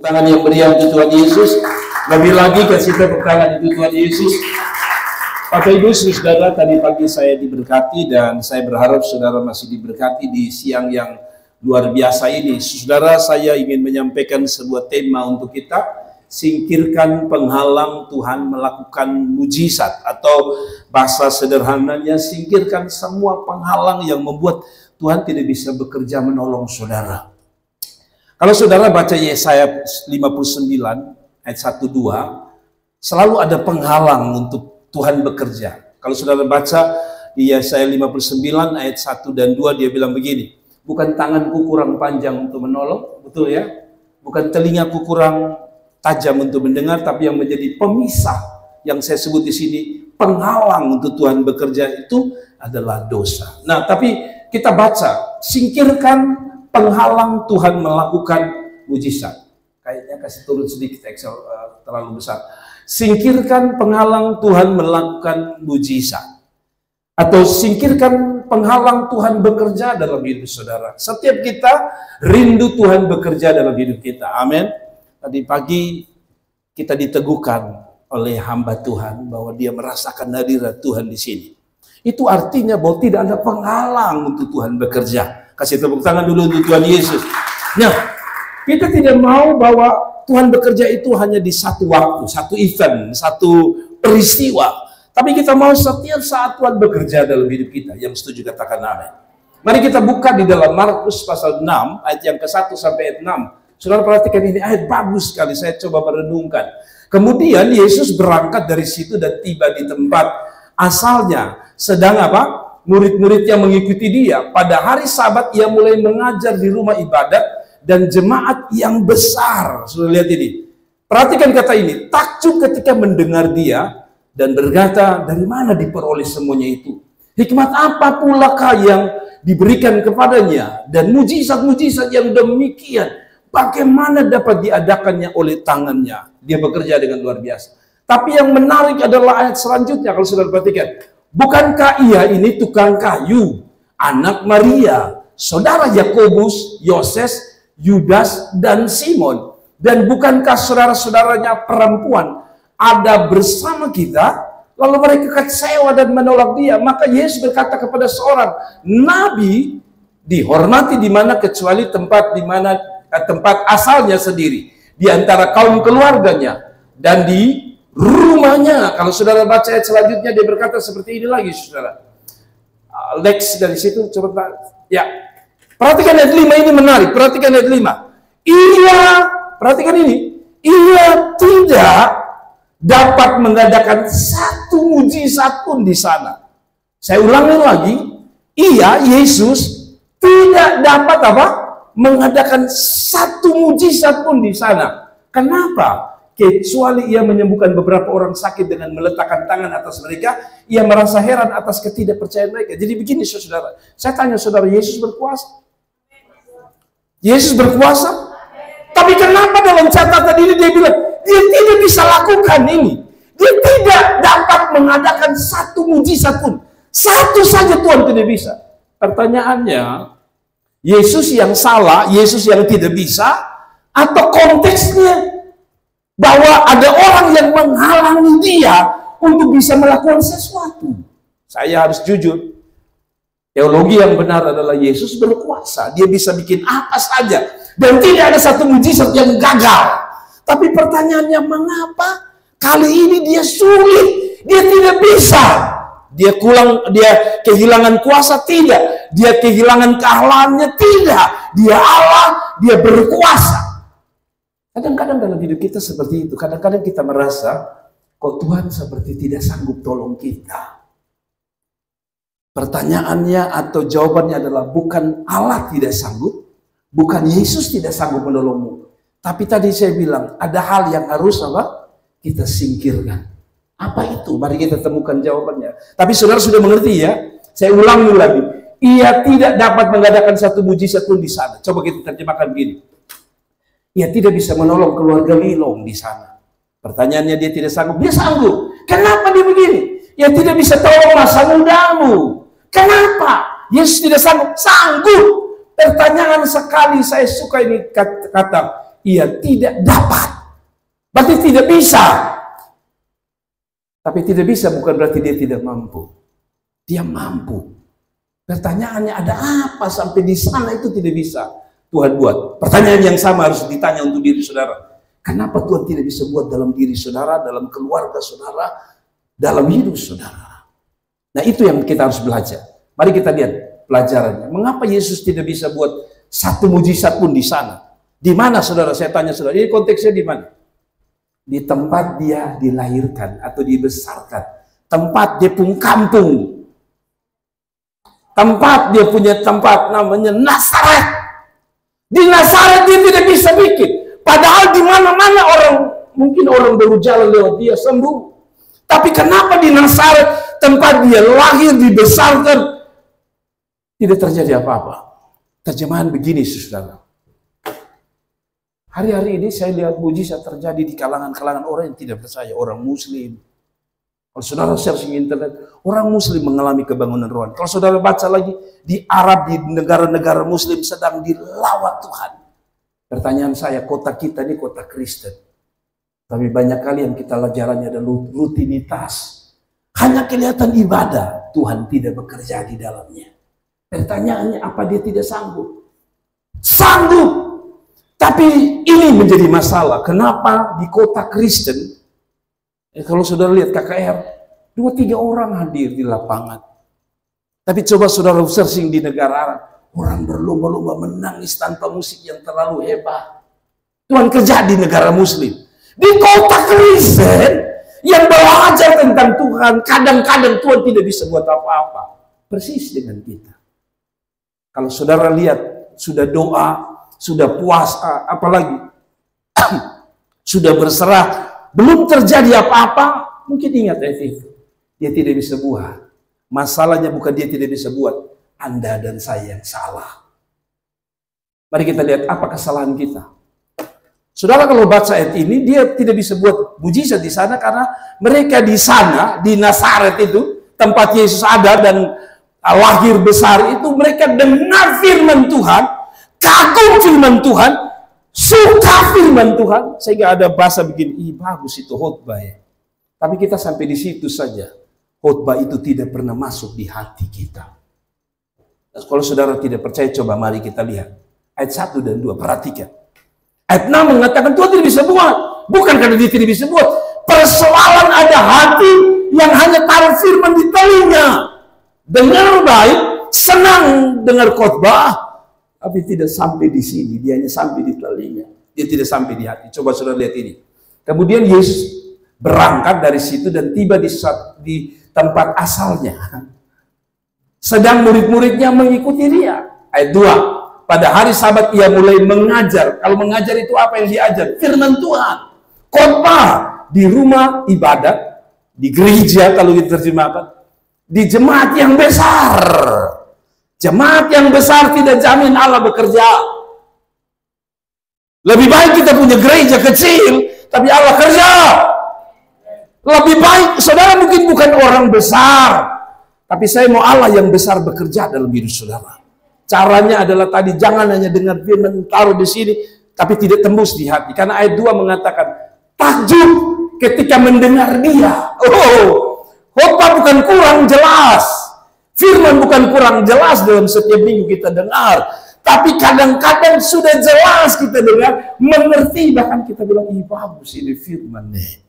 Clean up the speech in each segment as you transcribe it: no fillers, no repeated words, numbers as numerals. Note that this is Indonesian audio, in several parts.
Tangan yang meriah untuk Tuhan Yesus. Lebih lagi kasih tepuk tangan untuk Tuhan Yesus. Bapak Ibu Saudara, tadi pagi saya diberkati dan saya berharap saudara masih diberkati di siang yang luar biasa ini. Saudara, saya ingin menyampaikan sebuah tema untuk kita. Singkirkan penghalang Tuhan melakukan mujizat, atau bahasa sederhananya, singkirkan semua penghalang yang membuat Tuhan tidak bisa bekerja menolong saudara. Kalau saudara baca Yesaya 59 ayat 1-2, selalu ada penghalang untuk Tuhan bekerja. Kalau saudara baca di Yesaya 59 ayat 1 dan 2, dia bilang begini, bukan tanganku kurang panjang untuk menolong, betul ya? Bukan telingaku kurang tajam untuk mendengar, tapi yang menjadi pemisah yang saya sebut di sini, penghalang untuk Tuhan bekerja itu adalah dosa. Nah, tapi kita baca, singkirkan penghalang Tuhan melakukan mujizat. Kayaknya kasih turun sedikit Excel terlalu besar. Singkirkan penghalang Tuhan melakukan mujizat. Atau singkirkan penghalang Tuhan bekerja dalam hidup saudara. Setiap kita rindu Tuhan bekerja dalam hidup kita. Amin. Tadi pagi kita diteguhkan oleh hamba Tuhan bahwa dia merasakan hadirat Tuhan di sini. Itu artinya bahwa tidak ada penghalang untuk Tuhan bekerja. Kasih tepuk tangan dulu untuk Tuhan Yesus. Nah, kita tidak mau bahwa Tuhan bekerja itu hanya di satu waktu, satu event, satu peristiwa. Tapi kita mau setiap saat Tuhan bekerja dalam hidup kita. Yang setuju katakan amin. Mari kita buka di dalam Markus pasal 6, ayat yang ke-1 sampai ayat 6. Saudara perhatikan ini ayat bagus sekali, saya coba merenungkan. Kemudian Yesus berangkat dari situ dan tiba di tempat asalnya. Sedang apa? Murid-muridnya mengikuti dia. Pada hari Sabat ia mulai mengajar di rumah ibadat dan jemaat yang besar. Sudah lihat ini. Perhatikan kata ini. Takjub ketika mendengar dia dan berkata, dari mana diperoleh semuanya itu? Hikmat apa pulakah yang diberikan kepadanya? Dan mujizat-mujizat yang demikian, bagaimana dapat diadakannya oleh tangannya? Dia bekerja dengan luar biasa. Tapi yang menarik adalah ayat selanjutnya, kalau saudara perhatikan. Bukankah ia ini tukang kayu, anak Maria, saudara Yakobus, Yoses, Yudas, dan Simon? Dan bukankah saudara-saudaranya perempuan ada bersama kita? Lalu mereka kecewa dan menolak dia. Maka Yesus berkata kepada seorang nabi, dihormati di mana kecuali tempat di mana tempat asalnya sendiri, di antara kaum keluarganya dan di rumahnya. Kalau saudara baca ayat selanjutnya, dia berkata seperti ini lagi, saudara. Lex dari situ, coba ya. Perhatikan ayat 5 ini menarik. Perhatikan ayat 5. Perhatikan ini. Ia tidak dapat mengadakan satu mujizat pun di sana. Saya ulangi lagi. Ia, Yesus, tidak dapat apa? Mengadakan satu mujizat pun di sana. Kenapa? Kecuali ia menyembuhkan beberapa orang sakit dengan meletakkan tangan atas mereka, ia merasa heran atas ketidakpercayaan mereka. Jadi begini saudara, saya tanya saudara, Yesus berkuasa? Yesus berkuasa? Tapi kenapa dalam catatan ini dia bilang, dia tidak bisa lakukan ini. Dia tidak dapat mengadakan satu mujizat pun. Satu saja Tuhan tidak bisa. Pertanyaannya, Yesus yang salah, Yesus yang tidak bisa, atau konteksnya bahwa ada orang yang menghalangi dia untuk bisa melakukan sesuatu? Saya harus jujur, teologi yang benar adalah Yesus berkuasa. Dia bisa bikin apa saja dan tidak ada satu mujizat yang gagal. Tapi pertanyaannya, mengapa kali ini dia sulit? Dia tidak bisa. Dia kehilangan kuasa? Tidak. Dia kehilangan keahlaannya? Tidak. Dia Allah, dia berkuasa. Kadang-kadang dalam hidup kita seperti itu. Kadang-kadang kita merasa, kok Tuhan seperti tidak sanggup tolong kita. Pertanyaannya atau jawabannya adalah bukan Allah tidak sanggup, bukan Yesus tidak sanggup menolongmu. Tapi tadi saya bilang, ada hal yang harus apa? Kita singkirkan. Apa itu? Mari kita temukan jawabannya. Tapi saudara sudah mengerti ya? Saya ulangi lagi. Ia tidak dapat mengadakan satu mujizat pun di sana. Coba kita terjemahkan begini. Ia tidak bisa menolong keluarga Lilong di sana. Pertanyaannya, dia tidak sanggup. Dia sanggup. Kenapa dia begini? Ia tidak bisa tolong masa mudamu. Kenapa? Yesus tidak sanggup. Sanggup. Pertanyaan sekali, saya suka ini kata. ia tidak dapat. Berarti tidak bisa. Tapi tidak bisa bukan berarti dia tidak mampu. Dia mampu. Pertanyaannya, ada apa sampai di sana itu tidak bisa Tuhan buat? Pertanyaan yang sama harus ditanya untuk diri saudara. Kenapa Tuhan tidak bisa buat dalam diri saudara, dalam keluarga saudara, dalam hidup saudara? Nah, itu yang kita harus belajar. Mari kita lihat pelajarannya. Mengapa Yesus tidak bisa buat satu mujizat pun di sana? Di mana saudara? Saya tanya saudara, ini konteksnya di mana? Di tempat dia dilahirkan atau dibesarkan. Tempat dia pun kampung. Tempat dia punya tempat namanya Nazaret. Di Nazaret dia tidak bisa bikin. Padahal di mana-mana mungkin orang baru jalan lewat dia sembuh. Tapi kenapa di Nazaret, tempat dia lahir, dibesarkan, tidak terjadi apa-apa? Terjemahan begini, saudara. Hari-hari ini saya lihat mujizat terjadi di kalangan-kalangan orang yang tidak percaya, orang Muslim. Kalau saudara searching internet, orang Muslim mengalami kebangunan rohani. Kalau saudara baca lagi, di Arab, di negara-negara Muslim sedang dilawat Tuhan. Pertanyaan saya, kota kita ini kota Kristen. Tapi banyak kali yang kita jalannya adalah rutinitas. Hanya kelihatan ibadah, Tuhan tidak bekerja di dalamnya. Pertanyaannya, apa dia tidak sanggup? Sanggup! Tapi ini menjadi masalah. Kenapa di kota Kristen, kalau saudara lihat KKR, 2-3 orang hadir di lapangan. Tapi coba saudara searching di negara Arab, orang berlomba-lomba menangis tanpa musik yang terlalu hebat. Tuhan kerja di negara Muslim. Di kota Kristen yang belajar tentang Tuhan, kadang-kadang Tuhan tidak bisa buat apa-apa. Persis dengan kita. Kalau saudara lihat, sudah doa, sudah puasa, apalagi sudah berserah, belum terjadi apa-apa, mungkin ingat itu. Dia tidak bisa buat. Masalahnya bukan dia tidak bisa buat, Anda dan saya yang salah. Mari kita lihat apa kesalahan kita. Saudara kalau baca ayat ini, dia tidak bisa buat mujizat di sana karena mereka di sana, di Nazaret itu, tempat Yesus ada dan lahir besar itu, mereka dengar firman Tuhan, kagum firman Tuhan, suka firman Tuhan, sehingga ada bahasa begini, bagus itu khotbah ya. Tapi kita sampai di situ saja. Khotbah itu tidak pernah masuk di hati kita. Nah, kalau saudara tidak percaya, coba mari kita lihat. Ayat 1 dan 2, perhatikan. Ayat 6 mengatakan Tuhan tidak bisa buat. Bukan karena dia tidak bisa buat. Persoalan ada hati yang hanya taruh firman di telinga. Dengar baik, senang dengar khotbah, tapi tidak sampai di sini, dia hanya sampai di telinga. Dia tidak sampai di hati. Coba saudara lihat ini. Kemudian Yesus berangkat dari situ dan tiba di tempat asalnya. Sedang murid-muridnya mengikuti dia. Ayat 2. Pada hari Sabat ia mulai mengajar. Kalau mengajar itu apa yang diajar? Firman Tuhan. Khotbah di rumah ibadat, di gereja kalau diterjemahkan, di jemaat yang besar. Jemaat yang besar tidak jamin Allah bekerja. Lebih baik kita punya gereja kecil, tapi Allah kerja. Lebih baik, saudara mungkin bukan orang besar, tapi saya mau Allah yang besar bekerja dalam hidup saudara. Caranya adalah tadi, jangan hanya dengar firman, taruh di sini, tapi tidak tembus di hati. Karena ayat 2 mengatakan, takjub ketika mendengar dia. Khotbah bukan kurang jelas. Firman bukan kurang jelas dalam setiap minggu kita dengar. Tapi kadang-kadang sudah jelas kita dengar, mengerti, bahkan kita bilang, bagus ini firman nih.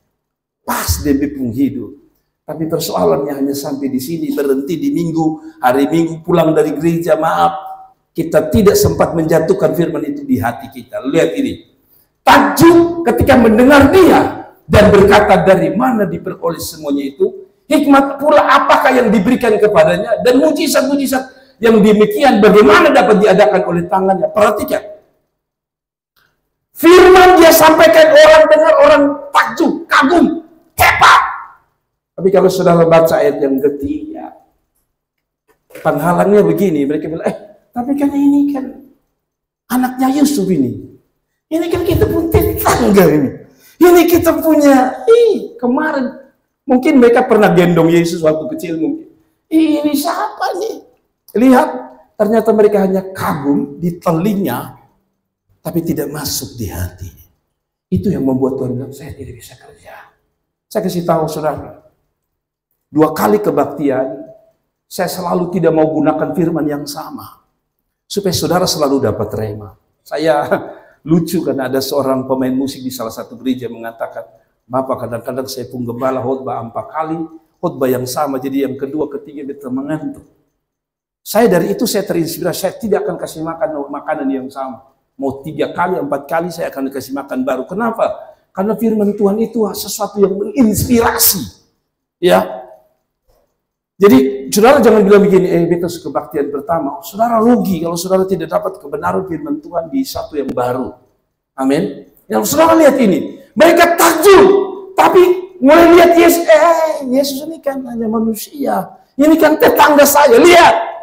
Pas demi hidup. Tapi persoalannya hanya sampai di sini, berhenti di minggu, hari minggu pulang dari gereja, maaf, kita tidak sempat menjatuhkan firman itu di hati kita. Lihat ini. Takjub ketika mendengar dia dan berkata, dari mana diperoleh semuanya itu? Hikmat pula apakah yang diberikan kepadanya, dan mujizat-mujizat yang demikian bagaimana dapat diadakan oleh tangannya. Perhatikan. Firman dia sampaikan, orang dengar, orang takjub, kagum, hebat. Tapi kalau saudara baca ayat yang ketiga, penghalangnya begini, mereka bilang, tapi kan ini kan anaknya Yusuf ini. Ini kan kita pun tetangga ini. Ini kita punya, kemarin mungkin mereka pernah gendong Yesus waktu kecil mungkin. Ini siapa nih? Lihat, ternyata mereka hanya kagum di telinga. tapi tidak masuk di hati. Itu yang membuat Tuhan bilang, saya tidak bisa kerja. Saya kasih tahu saudara, 2 kali kebaktian, saya selalu tidak mau gunakan firman yang sama, supaya saudara selalu dapat rema. Saya lucu karena ada seorang pemain musik di salah satu gereja mengatakan, Bapak kadang-kadang saya pun gembala khotbah 4 kali, khotbah yang sama, jadi yang kedua, ketiga dia mengantuk. Saya dari itu saya terinspirasi, saya tidak akan kasih makan makanan yang sama. Mau 3 kali, 4 kali saya akan kasih makan baru. Kenapa? Karena firman Tuhan itu sesuatu yang menginspirasi. Ya. Jadi saudara jangan bilang begini, betul kebaktian pertama. Saudara rugi kalau saudara tidak dapat kebenaran firman Tuhan di satu yang baru. Amin. Yang saudara lihat ini, mereka takjub, tapi mulai lihat Yesus, Yesus ini kan hanya manusia. Ini kan tetangga saya, lihat.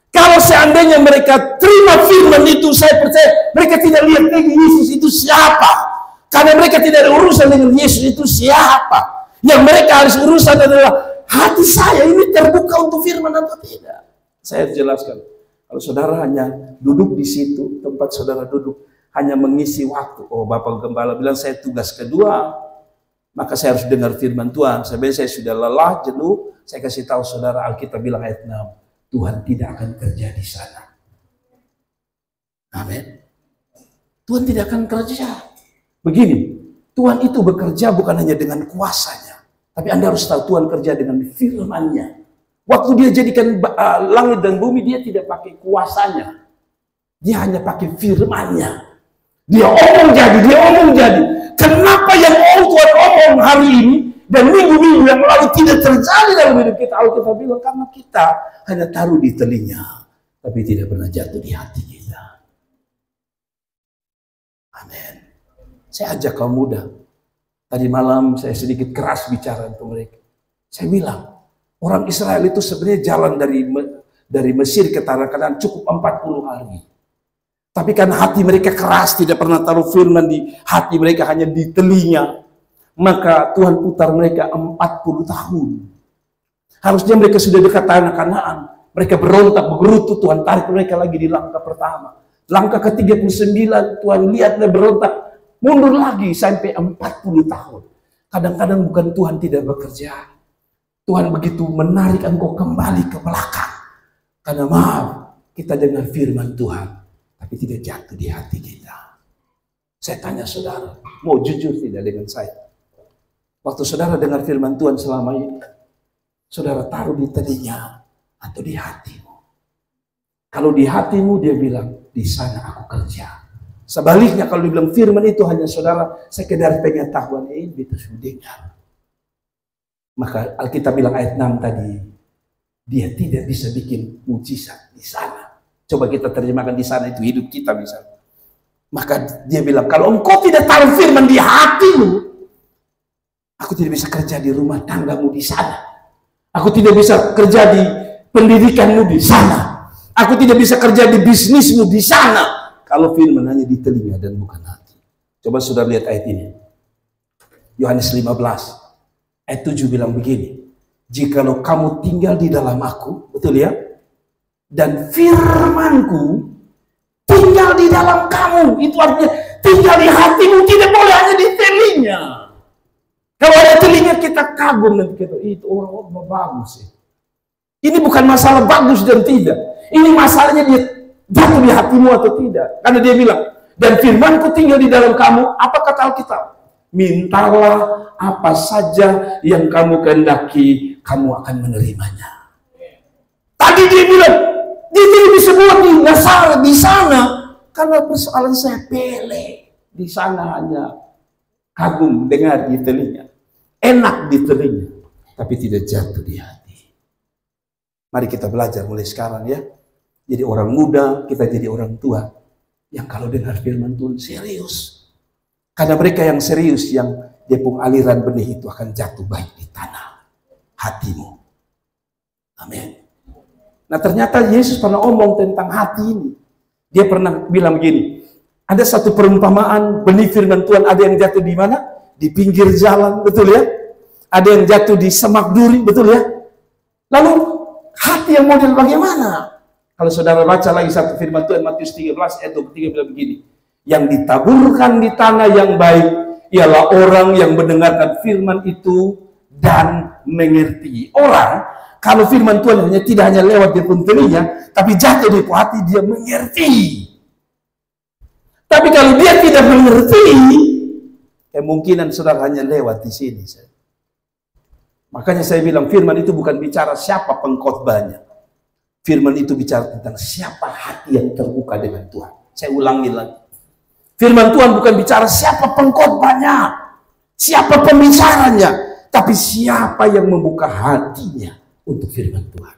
Kalau seandainya mereka terima firman itu, saya percaya mereka tidak lihat lagi Yesus itu siapa. Karena mereka tidak ada urusan dengan Yesus itu siapa. Yang mereka harus urusan adalah hati saya ini terbuka untuk firman atau tidak. Saya jelaskan. Kalau saudara hanya duduk di situ, tempat saudara duduk, hanya mengisi waktu. Oh, Bapak Gembala bilang saya tugas kedua, maka saya harus dengar firman Tuhan. Sebenarnya saya sudah lelah, jenuh. Saya kasih tahu saudara, Alkitab bilang ayat 6. Tuhan tidak akan kerja di sana. Amin. Tuhan tidak akan kerja. Begini, Tuhan itu bekerja bukan hanya dengan kuasanya, tapi Anda harus tahu Tuhan kerja dengan firman-Nya. Waktu dia jadikan langit dan bumi, dia tidak pakai kuasanya. Dia hanya pakai firman-Nya. Dia omong jadi. Kenapa yang Tuhan omong hari ini dan minggu-minggu yang lalu tidak terjadi dalam hidup kita? Alkitab bilang karena kita hanya taruh di telinga, tapi tidak pernah jatuh di hati kita. Amin. Saya ajak kaum muda. Tadi malam saya sedikit keras bicara untuk mereka. Saya bilang, orang Israel itu sebenarnya jalan dari Mesir ke Tanah Kanaan cukup 40 hari. Tapi karena hati mereka keras, tidak pernah taruh firman di hati mereka, hanya di telinga. Maka Tuhan putar mereka 40 tahun. Harusnya mereka sudah dekat Tanah Kanaan. Mereka berontak, bergerutu, Tuhan tarik mereka lagi di langkah pertama. Langkah ke-39, Tuhan lihatnya berontak, mundur lagi sampai 40 tahun. Kadang-kadang bukan Tuhan tidak bekerja. Tuhan begitu menarik engkau kembali ke belakang. Karena maaf, kita dengar firman Tuhan, tapi tidak jatuh di hati kita. Saya tanya saudara, mau jujur tidak dengan saya? Waktu saudara dengar firman Tuhan selama ini, saudara taruh di telinga atau di hatimu? Kalau di hatimu dia bilang, di sana aku kerja. Sebaliknya kalau dibilang firman itu hanya saudara sekedar pengetahuan ini itu sudah dengar. Maka Alkitab bilang ayat 6 tadi, dia tidak bisa bikin mujizat di sana. Coba kita terjemahkan di sana itu hidup kita bisa. Maka dia bilang, kalau engkau tidak taruh firman di hatimu, aku tidak bisa kerja di rumah tanggamu di sana. Aku tidak bisa kerja di pendidikanmu di sana. Aku tidak bisa kerja di bisnismu di sana. Kalau firman hanya di telinga dan bukan hati. Coba saudara lihat ayat ini. Yohanes 15. Ayat 7 bilang begini. Jikalau kamu tinggal di dalam aku. Betul ya? Dan firmanku tinggal di dalam kamu. Itu artinya tinggal di hatimu. Tidak boleh hanya di telinga. Kalau ada telinga kita kagum nanti kita. Itu orang bagus ya. Ini bukan masalah bagus dan tidak. Ini masalahnya dia jatuh di hatimu atau tidak. Karena dia bilang, dan firmanku tinggal di dalam kamu. Apa kata Alkitab? Mintalah apa saja yang kamu kehendaki, kamu akan menerimanya. Tadi dia bilang, dia tidak disebut di sana. Karena persoalan saya pele. Di sana hanya kagum dengar di telinga. Enak di telinga. Tapi tidak jatuh di hati. Mari kita belajar mulai sekarang ya. Jadi orang muda, kita jadi orang tua. Yang kalau dengar firman Tuhan serius. Karena mereka yang serius, yang depung aliran benih itu akan jatuh baik di tanah hatimu. Amin. Nah ternyata Yesus pernah omong tentang hati ini. Dia pernah bilang begini. Ada satu perumpamaan benih firman Tuhan, ada yang jatuh di mana? Di pinggir jalan, betul ya? Ada yang jatuh di semak duri, betul ya? Lalu hati yang model bagaimana? Kalau saudara baca lagi satu firman Tuhan Matius 13 ayat 23 bilang begini. Yang ditaburkan di tanah yang baik ialah orang yang mendengarkan firman itu dan mengerti. Orang, kalau firman Tuhan tidak hanya lewat di pun telinga, tapi jatuh di hati, dia mengerti. Tapi kalau dia tidak mengerti, kemungkinan saudara hanya lewat di sini. Makanya saya bilang firman itu bukan bicara siapa pengkhotbahnya. Firman itu bicara tentang siapa hati yang terbuka dengan Tuhan. Saya ulangi lagi. Firman Tuhan bukan bicara siapa pengkhotbahnya, siapa pembicaranya, tapi siapa yang membuka hatinya untuk firman Tuhan.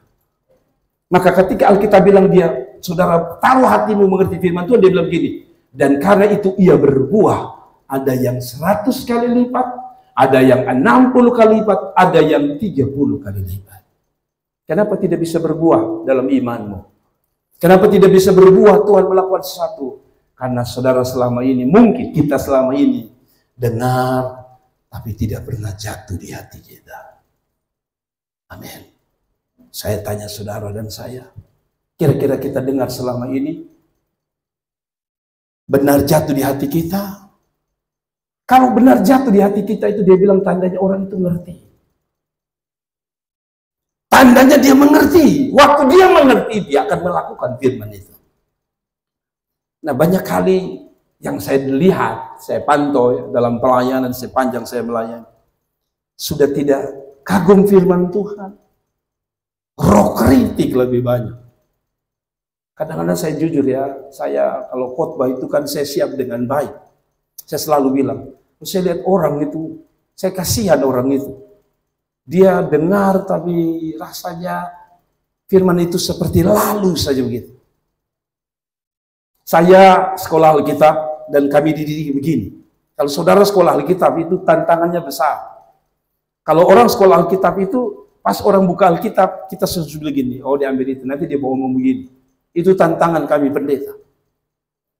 Maka ketika Alkitab bilang dia, saudara taruh hatimu mengerti firman Tuhan, dia bilang begini, dan karena itu ia berbuah, ada yang 100 kali lipat, ada yang 60 kali lipat, ada yang 30 kali lipat. Kenapa tidak bisa berbuah dalam imanmu? Kenapa tidak bisa berbuah Tuhan melakukan sesuatu? Karena saudara selama ini, mungkin kita selama ini dengar, tapi tidak pernah jatuh di hati kita. Amin. Saya tanya saudara dan saya, kira-kira kita dengar selama ini, benar jatuh di hati kita? Kalau benar jatuh di hati kita itu, dia bilang tandanya orang itu ngerti. Tandanya dia mengerti. Waktu dia mengerti, dia akan melakukan firman itu. Nah, banyak kali yang saya lihat, saya pantau dalam pelayanan sepanjang saya melayani, sudah tidak kagum firman Tuhan. Roh kritik lebih banyak. Kadang-kadang saya jujur ya, saya kalau khotbah itu kan saya siap dengan baik. Saya selalu bilang, saya lihat orang itu, saya kasihan orang itu. Dia dengar tapi rasanya firman itu seperti lalu saja begitu. Saya sekolah Alkitab dan kami dididik begini. Kalau saudara sekolah Alkitab itu tantangannya besar. Kalau orang sekolah Alkitab itu, pas orang buka Alkitab, kita sudah begini, oh diambil itu, nanti dia bawa ngomong begini. Itu tantangan kami pendeta.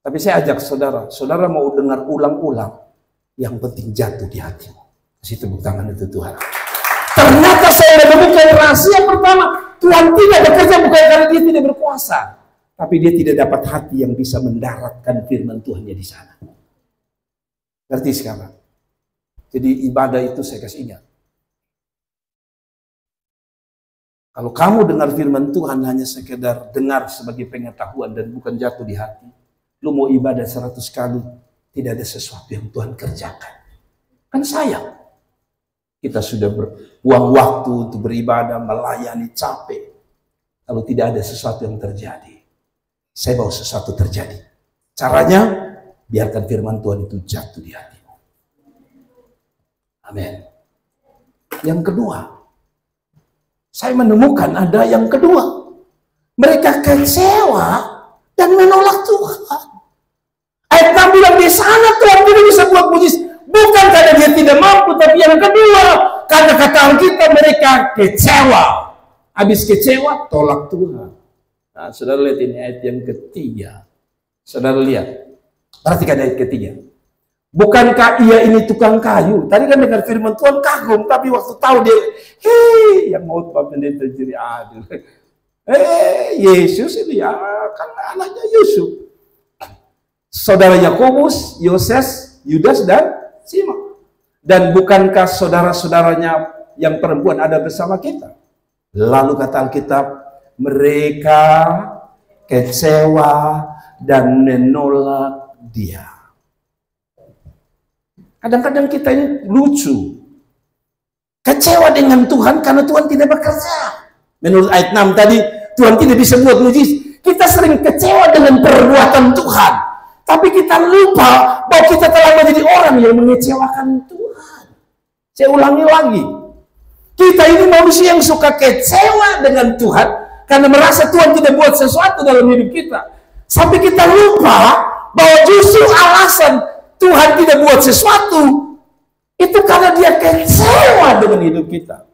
Tapi saya ajak saudara, saudara mau dengar ulang-ulang, yang penting jatuh di hatimu. Kasih tepuk tangan itu Tuhan. Ternyata saya menemukan rahasia pertama, Tuhan tidak bekerja bukan karena dia tidak berkuasa, tapi dia tidak dapat hati yang bisa mendaratkan firman Tuhannya di sana. Ngerti sekarang? Jadi ibadah itu saya kasih ingat. Kalau kamu dengar firman Tuhan hanya sekedar dengar sebagai pengetahuan dan bukan jatuh di hati, lu mau ibadah 100 kali, tidak ada sesuatu yang Tuhan kerjakan. Kan sayang. Kita sudah berbuang waktu untuk beribadah, melayani, capek. Kalau tidak ada sesuatu yang terjadi. Saya mau sesuatu terjadi. Caranya, biarkan firman Tuhan itu jatuh di hatimu. Amin. Yang kedua, saya menemukan ada yang kedua. Mereka kecewa dan menolak Tuhan. Ayat 6 bilang di sana Tuhan tidak bisa buat mujizat. Bukan karena dia tidak mampu, tapi yang kedua, karena kata Alkitab mereka kecewa. Habis kecewa, tolak Tuhan. Nah, saudara lihat ini ayat yang ketiga. Saudara lihat. Perhatikan ayat ketiga. Bukankah ia ini tukang kayu? Tadi kan dengar firman Tuhan kagum, tapi waktu tahu dia, yang mau pendeta jadi adil. Yesus ini ya, kan anaknya Yusuf. Saudara Yakobus, Yoses, Yudas dan Simon. Dan bukankah saudara-saudaranya yang perempuan ada bersama kita? Lalu kata Alkitab, mereka kecewa dan menolak dia. Kadang-kadang kita ini lucu. Kecewa dengan Tuhan karena Tuhan tidak bekerja. Menurut ayat 6 tadi, Tuhan tidak bisa buat mujizat. Kita sering kecewa dengan perbuatan Tuhan. Tapi kita lupa bahwa kita telah menjadi orang yang mengecewakan Tuhan. Saya ulangi lagi. Kita ini manusia yang suka kecewa dengan Tuhan karena merasa Tuhan tidak buat sesuatu dalam hidup kita. Sampai kita lupa bahwa justru alasan Tuhan tidak buat sesuatu itu karena dia kecewa dengan hidup kita.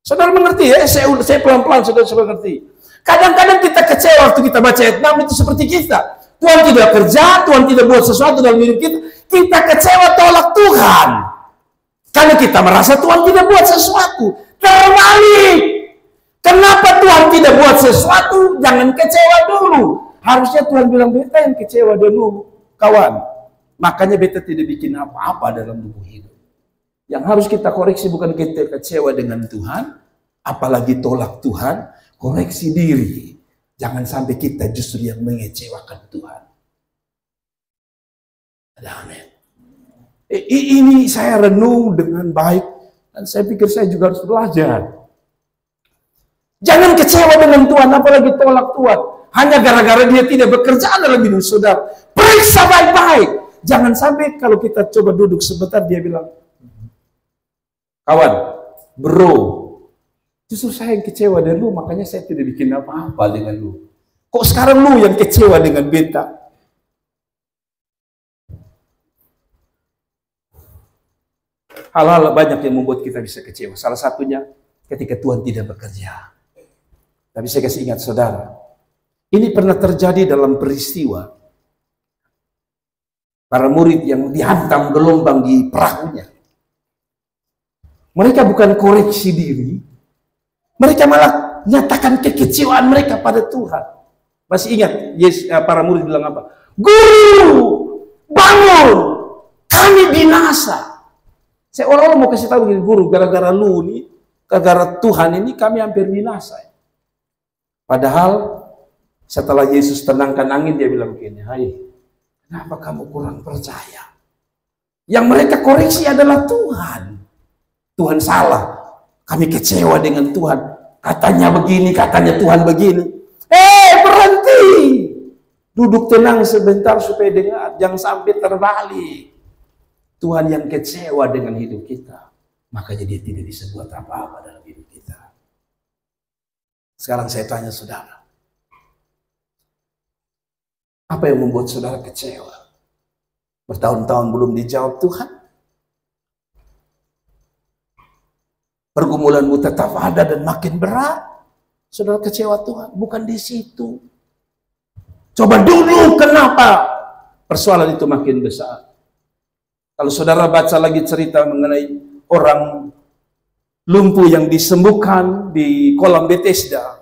Saudara mengerti ya? Saya pelan-pelan saudara mengerti. Kadang-kadang kita kecewa waktu kita baca ayat 6 itu seperti kita. Tuhan tidak kerja, Tuhan tidak buat sesuatu dalam hidup kita. Kita kecewa tolak Tuhan. Karena kita merasa Tuhan tidak buat sesuatu. Terbalik. Kenapa Tuhan tidak buat sesuatu? Jangan kecewa dulu. Harusnya Tuhan bilang, beta yang kecewa dulu. kawan. Makanya beta tidak bikin apa-apa dalam tubuh hidup. Yang harus kita koreksi bukan kita kecewa dengan Tuhan, apalagi tolak Tuhan, koreksi diri. Jangan sampai kita justru yang mengecewakan Tuhan. Amin. Ini saya renung dengan baik dan saya pikir saya juga harus belajar. Jangan kecewa dengan Tuhan, apalagi tolak Tuhan. Hanya gara-gara dia tidak bekerja dalam hidup saudara. Periksa baik-baik. Jangan sampai kalau kita coba duduk sebentar dia bilang, kawan, bro, justru saya yang kecewa dengan lu, makanya saya tidak bikin apa-apa dengan lu. Kok sekarang lu yang kecewa dengan beta? Hal-hal banyak yang membuat kita bisa kecewa. Salah satunya ketika Tuhan tidak bekerja. Tapi saya kasih ingat saudara, ini pernah terjadi dalam peristiwa para murid yang dihantam gelombang di perahunya. Mereka bukan koreksi diri, mereka malah nyatakan kekecewaan mereka pada Tuhan. Masih ingat para murid bilang apa? Guru, bangun, kami binasa. Saya orang-orang mau kasih tahu gini, guru, gara-gara lu nih, gara-gara Tuhan ini kami hampir binasa. Padahal setelah Yesus tenangkan angin, dia bilang begini, hai, kenapa kamu kurang percaya? Yang mereka koreksi adalah Tuhan. Tuhan salah, kami kecewa dengan Tuhan. Katanya begini, katanya Tuhan begini. Berhenti. Duduk tenang sebentar supaya dengar, jangan sampai terbalik. Tuhan yang kecewa dengan hidup kita, makanya dia tidak bisa buat apa-apa dalam hidup kita. Sekarang saya tanya saudara, apa yang membuat saudara kecewa? Bertahun-tahun belum dijawab Tuhan? Pergumulanmu tetap ada dan makin berat? Saudara kecewa Tuhan? Bukan di situ. Coba dulu kenapa persoalan itu makin besar. Kalau saudara baca lagi cerita mengenai orang lumpuh yang disembuhkan di kolam Bethesda.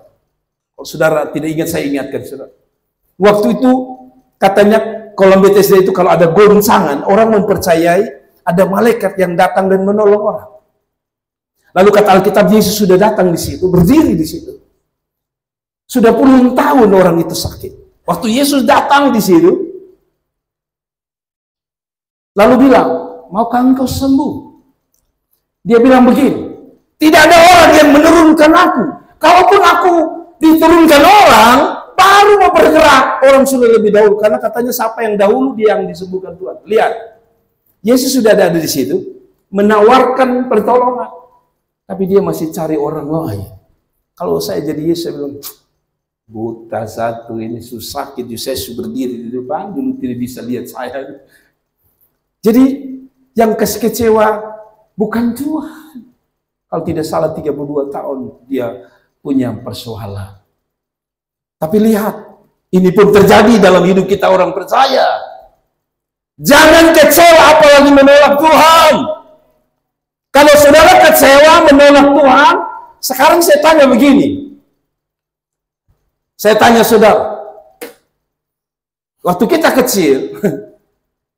Kalau saudara tidak ingat, saya ingatkan saudara. Waktu itu katanya kolam Bethesda itu kalau ada goncangan, orang mempercayai ada malaikat yang datang dan menolong orang. Lalu kata Alkitab, Yesus sudah datang di situ, berdiri di situ. Sudah puluhan tahun orang itu sakit. Waktu Yesus datang di situ, lalu bilang, maukah engkau sembuh? Dia bilang begini, tidak ada orang yang menurunkan aku. Kalaupun aku diturunkan orang, baru mau bergerak. Orang sudah lebih dahulu, karena katanya siapa yang dahulu dia yang disembuhkan Tuhan. Lihat, Yesus sudah ada di situ, menawarkan pertolongan. Tapi dia masih cari orang lain. Kalau saya jadi Yesus, saya bilang, buta satu ini susah gitu, saya sudah berdiri di depan, dulu tidak bisa lihat saya. Jadi yang kecewa bukan Tuhan. Kalau tidak salah 32 tahun dia punya persoalan. Tapi lihat, ini pun terjadi dalam hidup kita orang percaya. Jangan kecewa apalagi menolak Tuhan. Kalau saudara kecewa menolak Tuhan, sekarang saya tanya begini. Saya tanya saudara, waktu kita kecil,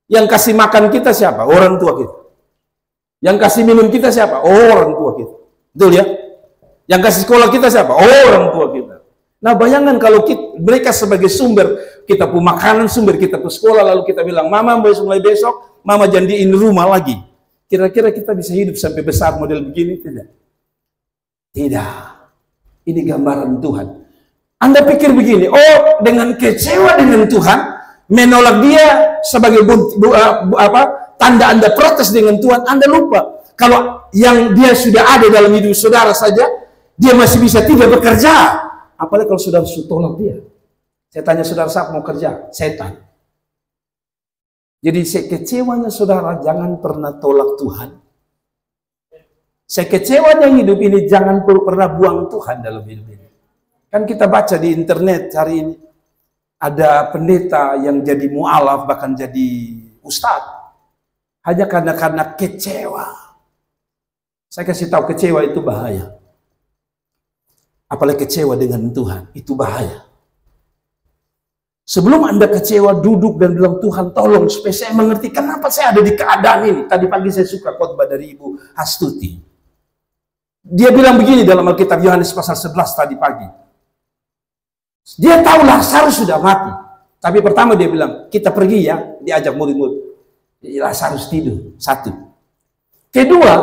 yang kasih makan kita siapa? Orang tua kita. Yang kasih minum kita siapa? Orang tua kita. Betul ya? Yang kasih sekolah kita siapa? Orang tua kita. Nah bayangkan kalau mereka sebagai sumber, kita pun makanan, sumber kita ke sekolah, lalu kita bilang, mama mulai besok, mama janjiin rumah lagi. Kira-kira kita bisa hidup sampai besar model begini? Tidak. Tidak. Ini gambaran Tuhan. Anda pikir begini, oh dengan kecewa dengan Tuhan, menolak dia sebagai tanda Anda protes dengan Tuhan, Anda lupa. Kalau yang dia sudah ada dalam hidup saudara saja, dia masih bisa tidak bekerja. Apalagi kalau saudara tolak dia. Saya tanya saudara, siapa mau kerja? Setan. Jadi sekecewanya saudara, jangan pernah tolak Tuhan. Sekecewanya hidup ini, jangan pernah buang Tuhan dalam hidup ini. Kan kita baca di internet hari ini, ada pendeta yang jadi mu'alaf, bahkan jadi ustadz. Hanya karena kecewa. Saya kasih tahu, kecewa itu bahaya. Apalagi kecewa dengan Tuhan, itu bahaya. Sebelum Anda kecewa, duduk dan bilang, Tuhan tolong supaya saya mengerti kenapa saya ada di keadaan ini. Tadi pagi saya suka khotbah dari Ibu Astuti. Dia bilang begini dalam Alkitab Yohanes pasal 11 tadi pagi. Dia tahu Lazarus sudah mati. Tapi pertama dia bilang, kita pergi ya, diajak murid-murid. Lazarus tidur, satu. Kedua,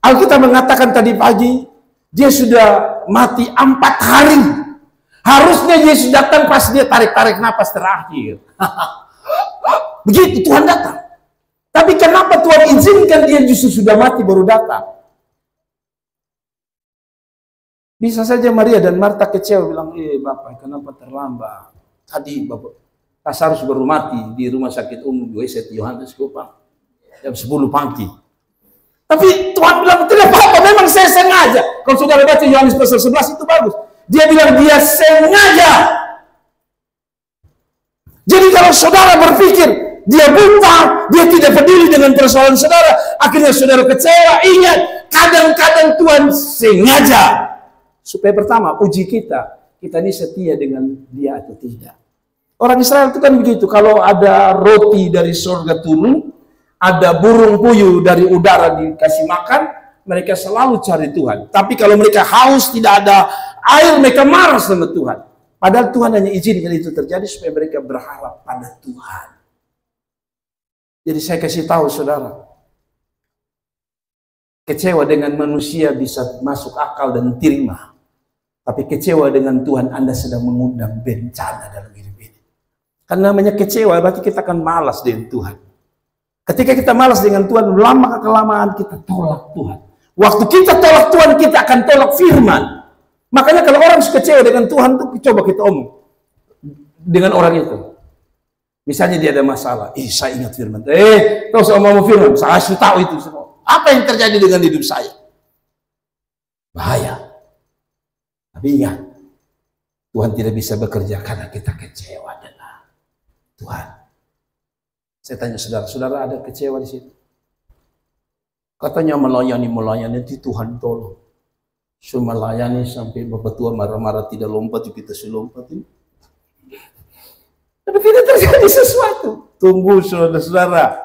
Alkitab mengatakan tadi pagi, dia sudah mati 4 hari. Harusnya Yesus datang pas dia tarik-tarik napas terakhir. Begitu Tuhan datang. Tapi kenapa Tuhan izinkan dia justru sudah mati baru datang? Bisa saja Maria dan Marta kecewa bilang, Bapak kenapa terlambat? Tadi Bapak Lazarus baru mati di rumah sakit umum St. Yohanes Kupang jam 10 pagi. Tapi Tuhan bilang, tidak apa-apa, memang saya sengaja. Kalau saudara baca Yohanes pasal 11 itu bagus. Dia bilang dia sengaja. Jadi kalau saudara berpikir dia buta, dia tidak peduli dengan persoalan saudara, akhirnya saudara kecewa, ingat, kadang-kadang Tuhan sengaja. Supaya pertama, uji kita ini setia dengan dia atau tidak. Orang Israel itu kan begitu, kalau ada roti dari surga turun, ada burung puyuh dari udara dikasih makan, mereka selalu cari Tuhan. Tapi kalau mereka haus, tidak ada air, mereka marah sama Tuhan. Padahal Tuhan hanya izinkan itu terjadi supaya mereka berharap pada Tuhan. Jadi saya kasih tahu saudara, kecewa dengan manusia bisa masuk akal dan terima. Tapi kecewa dengan Tuhan, Anda sedang mengundang bencana dalam hidup ini. Karena namanya kecewa, berarti kita akan malas dengan Tuhan. Ketika kita malas dengan Tuhan, lama-kelamaan kita tolak Tuhan. Waktu kita tolak Tuhan, kita akan tolak firman. Makanya kalau orang kecewa dengan Tuhan, tuh coba kita omong dengan orang itu. Misalnya dia ada masalah, saya ingat firman. Kau sama firman, saya sudah tahu itu semua. Apa yang terjadi dengan hidup saya? Bahaya. Tapi ingat, Tuhan tidak bisa bekerja karena kita kecewa dengan Tuhan. Saya tanya saudara ada kecewa di situ? Katanya melayani itu Tuhan tolong. Cuma melayani sampai Bapak Tua marah-marah tidak lompat, kita lompat ini. Tapi tidak terjadi sesuatu. Tunggu saudara-saudara.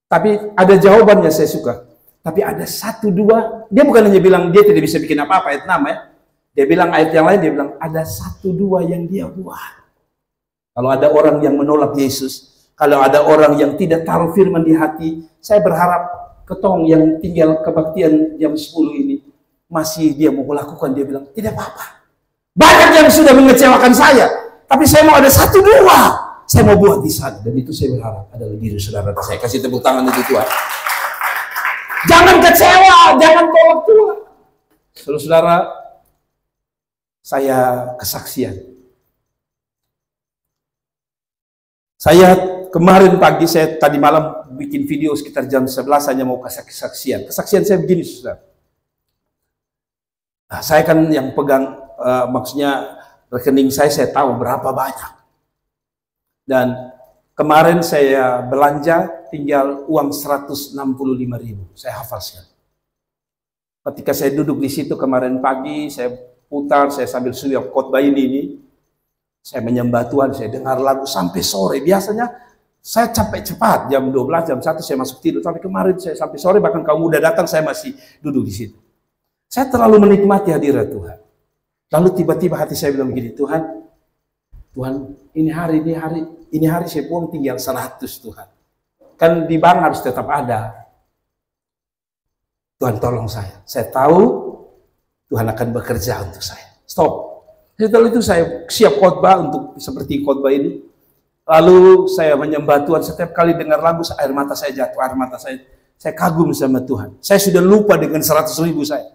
Tapi ada jawabannya saya suka. Tapi ada 1, 2. Dia bukan hanya bilang dia tidak bisa bikin apa-apa ayat 6 ya. Dia bilang ayat yang lain, dia bilang ada 1, 2 yang dia buat. Kalau ada orang yang menolak Yesus, kalau ada orang yang tidak taruh firman di hati, saya berharap ketong yang tinggal kebaktian jam 10 ini, masih dia mau melakukan, dia bilang, tidak apa-apa. Banyak yang sudah mengecewakan saya, tapi saya mau ada 1, 2. Saya mau buat di sana, dan itu saya berharap adalah diri saudara. Saya kasih tepuk tangan untuk Tuhan. Jangan kecewa, jangan tolak Tuhan. Saudara-saudara, saya kesaksian. Saya kemarin pagi, saya tadi malam bikin video sekitar jam 11 hanya mau kasih kesaksian. Kesaksian saya begini, saudara. Nah, saya kan yang pegang, maksudnya rekening saya tahu berapa banyak. Dan kemarin saya belanja tinggal uang 165.000. Saya hafal sekali. Ketika saya duduk di situ kemarin pagi, saya putar, saya sambil sudah khotbah ini. Saya menyembah Tuhan, saya dengar lagu sampai sore. Biasanya saya capek cepat, jam 12, jam 1 saya masuk tidur. Tapi kemarin saya sampai sore, bahkan kaum muda datang, saya masih duduk di situ. Saya terlalu menikmati hadirat Tuhan. Lalu tiba-tiba hati saya bilang begini, Tuhan, ini hari saya buang tinggal 100 Tuhan. Kan di bank harus tetap ada. Tuhan tolong saya. Saya tahu Tuhan akan bekerja untuk saya. Stop. Setelah itu saya siap khotbah untuk seperti khotbah ini. Lalu saya menyembah Tuhan. Setiap kali dengar lagu, air mata saya jatuh, air mata saya kagum sama Tuhan. Saya sudah lupa dengan 100.000 saya.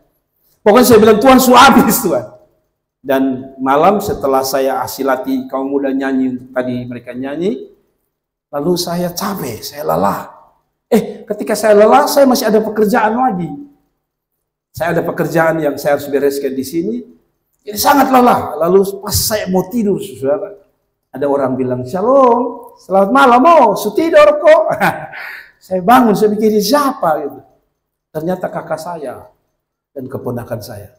Pokoknya saya bilang, Tuhan sudah habis Tuhan. Dan malam setelah saya asilati kaum muda nyanyi, tadi mereka nyanyi, lalu saya capek, saya lelah. Ketika saya lelah, saya masih ada pekerjaan lagi. Saya ada pekerjaan yang saya harus bereskan di sini. Jadi sangat lelah. Lalu pas saya mau tidur, saudara, ada orang bilang, Shalom, selamat malam, tidur kok. Saya bangun, saya pikir siapa gitu. Ternyata kakak saya dan keponakan saya.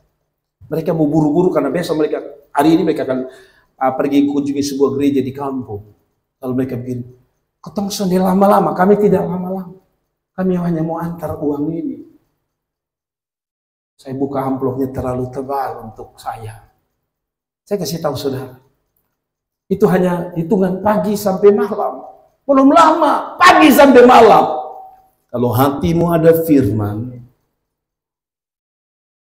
Mereka mau buru-buru karena besok hari ini mereka akan pergi kunjungi sebuah gereja di kampung. Lalu mereka begini, ketong sudah lama-lama, kami tidak lama-lama. Kami hanya mau antar uang ini. Saya buka amplopnya terlalu tebal untuk saya. Saya kasih tahu saudara, itu hanya hitungan pagi sampai malam. Belum lama, pagi sampai malam. Kalau hatimu ada firman,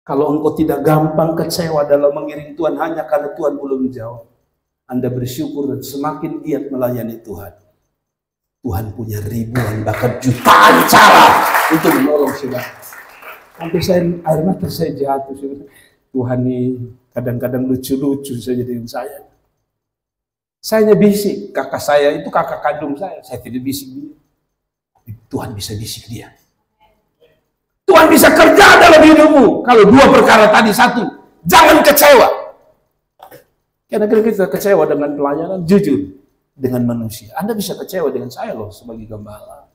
kalau engkau tidak gampang kecewa dalam mengiring Tuhan hanya karena Tuhan belum jawab, Anda bersyukur dan semakin giat melayani Tuhan. Tuhan punya ribuan bahkan jutaan cara untuk menolong saudara. Sampai saya air mata saya jatuh saudara. Tuhan ini kadang-kadang lucu-lucu saja dengan saya. Saya hanya bisik, kakak saya itu kakak kandung saya tidak bisik dia. Tuhan bisa bisik dia. Tuhan bisa kerja dalam hidupmu. Kalau dua perkara tadi, satu, jangan kecewa. Karena kita kecewa dengan pelayanan, jujur dengan manusia. Anda bisa kecewa dengan saya loh sebagai gembala.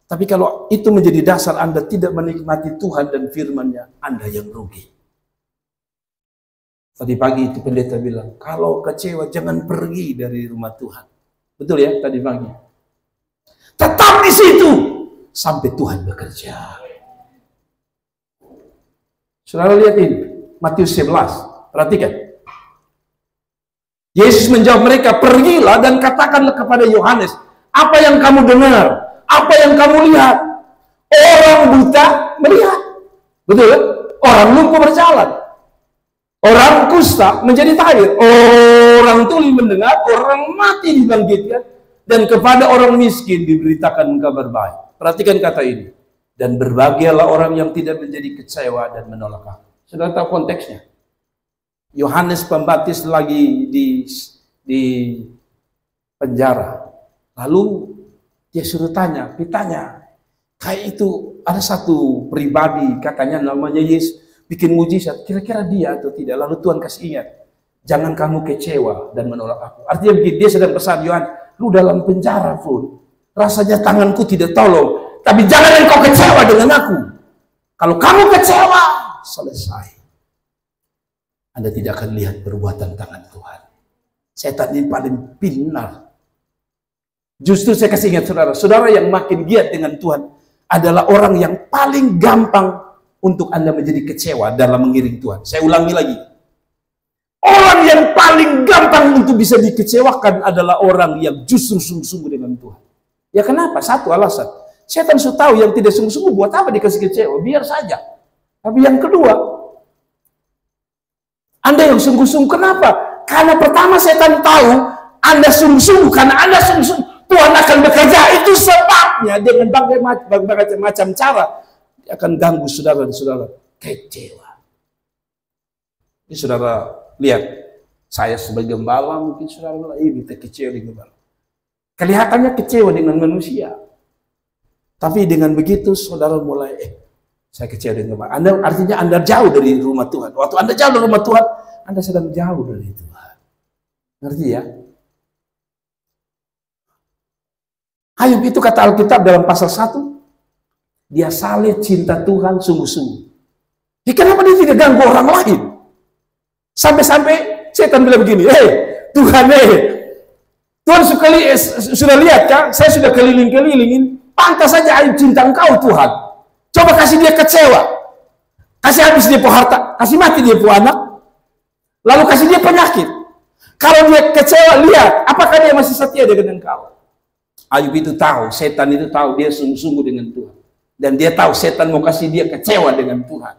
Tapi kalau itu menjadi dasar Anda tidak menikmati Tuhan dan firman-Nya, Anda yang rugi. Tadi pagi itu pendeta bilang, kalau kecewa jangan pergi dari rumah Tuhan. Betul ya tadi pagi? Tetap di situ sampai Tuhan bekerja. Saudara lihat ini, Matius 11. Perhatikan. Yesus menjawab mereka, pergilah dan katakanlah kepada Yohanes, apa yang kamu dengar, apa yang kamu lihat. Orang buta melihat. Betul ya? Orang lumpuh berjalan. Orang kusta menjadi tahir, orang tuli mendengar, orang mati dibangkitkan, dan kepada orang miskin diberitakan kabar baik. Perhatikan kata ini. Dan berbahagialah orang yang tidak menjadi kecewa dan menolak aku. Sudah tahu konteksnya? Yohanes Pembaptis lagi di penjara. Lalu dia suruh ditanya, kayak itu ada satu pribadi katanya namanya Yesus. Bikin mujizat, kira-kira dia atau tidak. Lalu Tuhan kasih ingat, jangan kamu kecewa dan menolak aku. Artinya begini, dia sedang pesan, Yohan, lu dalam penjara pun, rasanya tanganku tidak tolong, tapi jangan engkau kecewa dengan aku. Kalau kamu kecewa, selesai. Anda tidak akan lihat perbuatan tangan Tuhan. Setan ini paling pintar. Justru saya kasih ingat saudara yang makin giat dengan Tuhan adalah orang yang paling gampang untuk Anda menjadi kecewa dalam mengiring Tuhan. Saya ulangi lagi. Orang yang paling gampang untuk bisa dikecewakan adalah orang yang justru sungguh-sungguh dengan Tuhan. Ya kenapa? Satu alasan. Setan sudah tahu yang tidak sungguh-sungguh buat apa dikasih kecewa? Biar saja. Tapi yang kedua, Anda yang sungguh-sungguh kenapa? Karena pertama setan tahu Anda sungguh-sungguh. Karena Anda sungguh-sungguh, Tuhan akan bekerja. Itu sebabnya dengan berbagai macam cara akan ganggu saudara dan saudara kecewa. Ini saudara lihat, saya sebagai gembala mungkin saudara bilang, ini kecewa di gembala. Kelihatannya kecewa dengan manusia. Tapi dengan begitu saudara mulai, saya kecewa dengan gembala. Artinya Anda jauh dari rumah Tuhan. Waktu Anda jauh dari rumah Tuhan, Anda sedang jauh dari Tuhan. Ngerti ya? Ayub itu kata Alkitab dalam pasal 1, dia saleh cinta Tuhan sungguh-sungguh. Kenapa dia tidak ganggu orang lain? Sampai-sampai setan bilang begini, Tuhan, Tuhan sudah lihat kan? Saya sudah keliling-kelilingin. Pantas saja Ayub cinta engkau Tuhan. Coba kasih dia kecewa. Kasih habis dia harta. Kasih mati dia anak. Lalu kasih dia penyakit. Kalau dia kecewa, lihat. Apakah dia masih setia dengan engkau? Ayub itu tahu. Setan itu tahu. Dia sungguh-sungguh dengan Tuhan. Dan dia tahu setan mau kasih dia kecewa dengan Tuhan.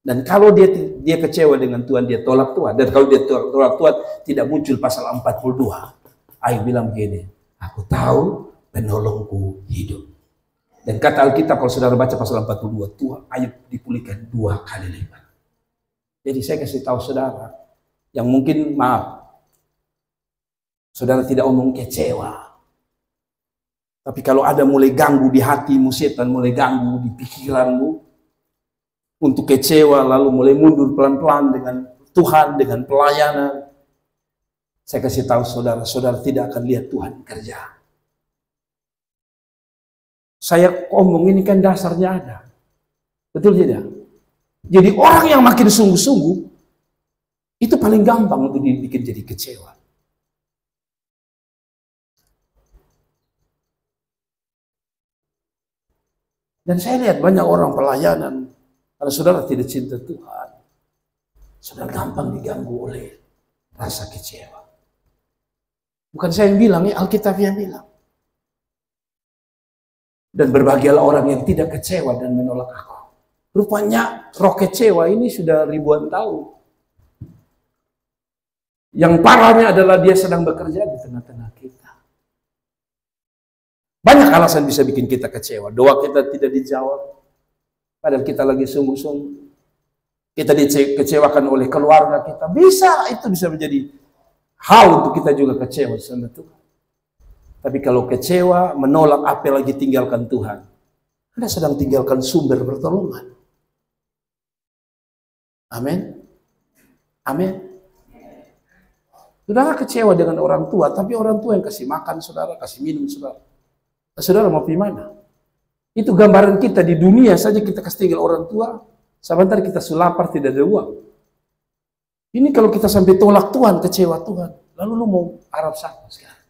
Dan kalau dia kecewa dengan Tuhan, dia tolak Tuhan. Dan kalau dia tolak Tuhan, tidak muncul pasal 42. Ayub bilang begini, aku tahu penolongku hidup. Dan kata Alkitab, kalau saudara baca pasal 42, Tuhan Ayub dipulihkan 2 kali lipat. Jadi saya kasih tahu saudara, yang mungkin maaf, saudara tidak omong kecewa. Tapi kalau ada mulai ganggu di hatimu, setan mulai ganggu di pikiranmu, untuk kecewa, lalu mulai mundur pelan-pelan dengan Tuhan, dengan pelayanan, saya kasih tahu saudara, saudara tidak akan lihat Tuhan kerja. Saya ngomong ini kan dasarnya ada. Betul tidak? Jadi orang yang makin sungguh-sungguh, Itu paling gampang untuk dibikin jadi kecewa. Dan saya lihat banyak orang pelayanan, kalau saudara tidak cinta Tuhan, saudara gampang diganggu oleh rasa kecewa. Bukan saya yang bilang, ya Alkitab yang bilang. Dan berbahagialah orang yang tidak kecewa dan menolak aku. Rupanya roh kecewa ini sudah ribuan tahun. Yang parahnya adalah dia sedang bekerja di tengah-tengah kita. Banyak alasan bisa bikin kita kecewa. Doa kita tidak dijawab. Padahal kita lagi sungguh-sungguh. Kita dikecewakan oleh keluarga kita. Itu bisa menjadi hal untuk kita juga kecewa sama Tuhan. Tapi kalau kecewa, menolak, apalagi tinggalkan Tuhan, Anda sedang tinggalkan sumber pertolongan. Amin. Amin. Saudara kecewa dengan orang tua, tapi orang tua yang kasih makan saudara, kasih minum saudara. Saudara mau pergi mana? Itu gambaran kita di dunia saja, kita kasih tinggal orang tua, sebentar kita sulapar tidak ada uang. Ini kalau kita sampai tolak Tuhan, kecewa Tuhan, lalu lu mau Arab sama sekarang.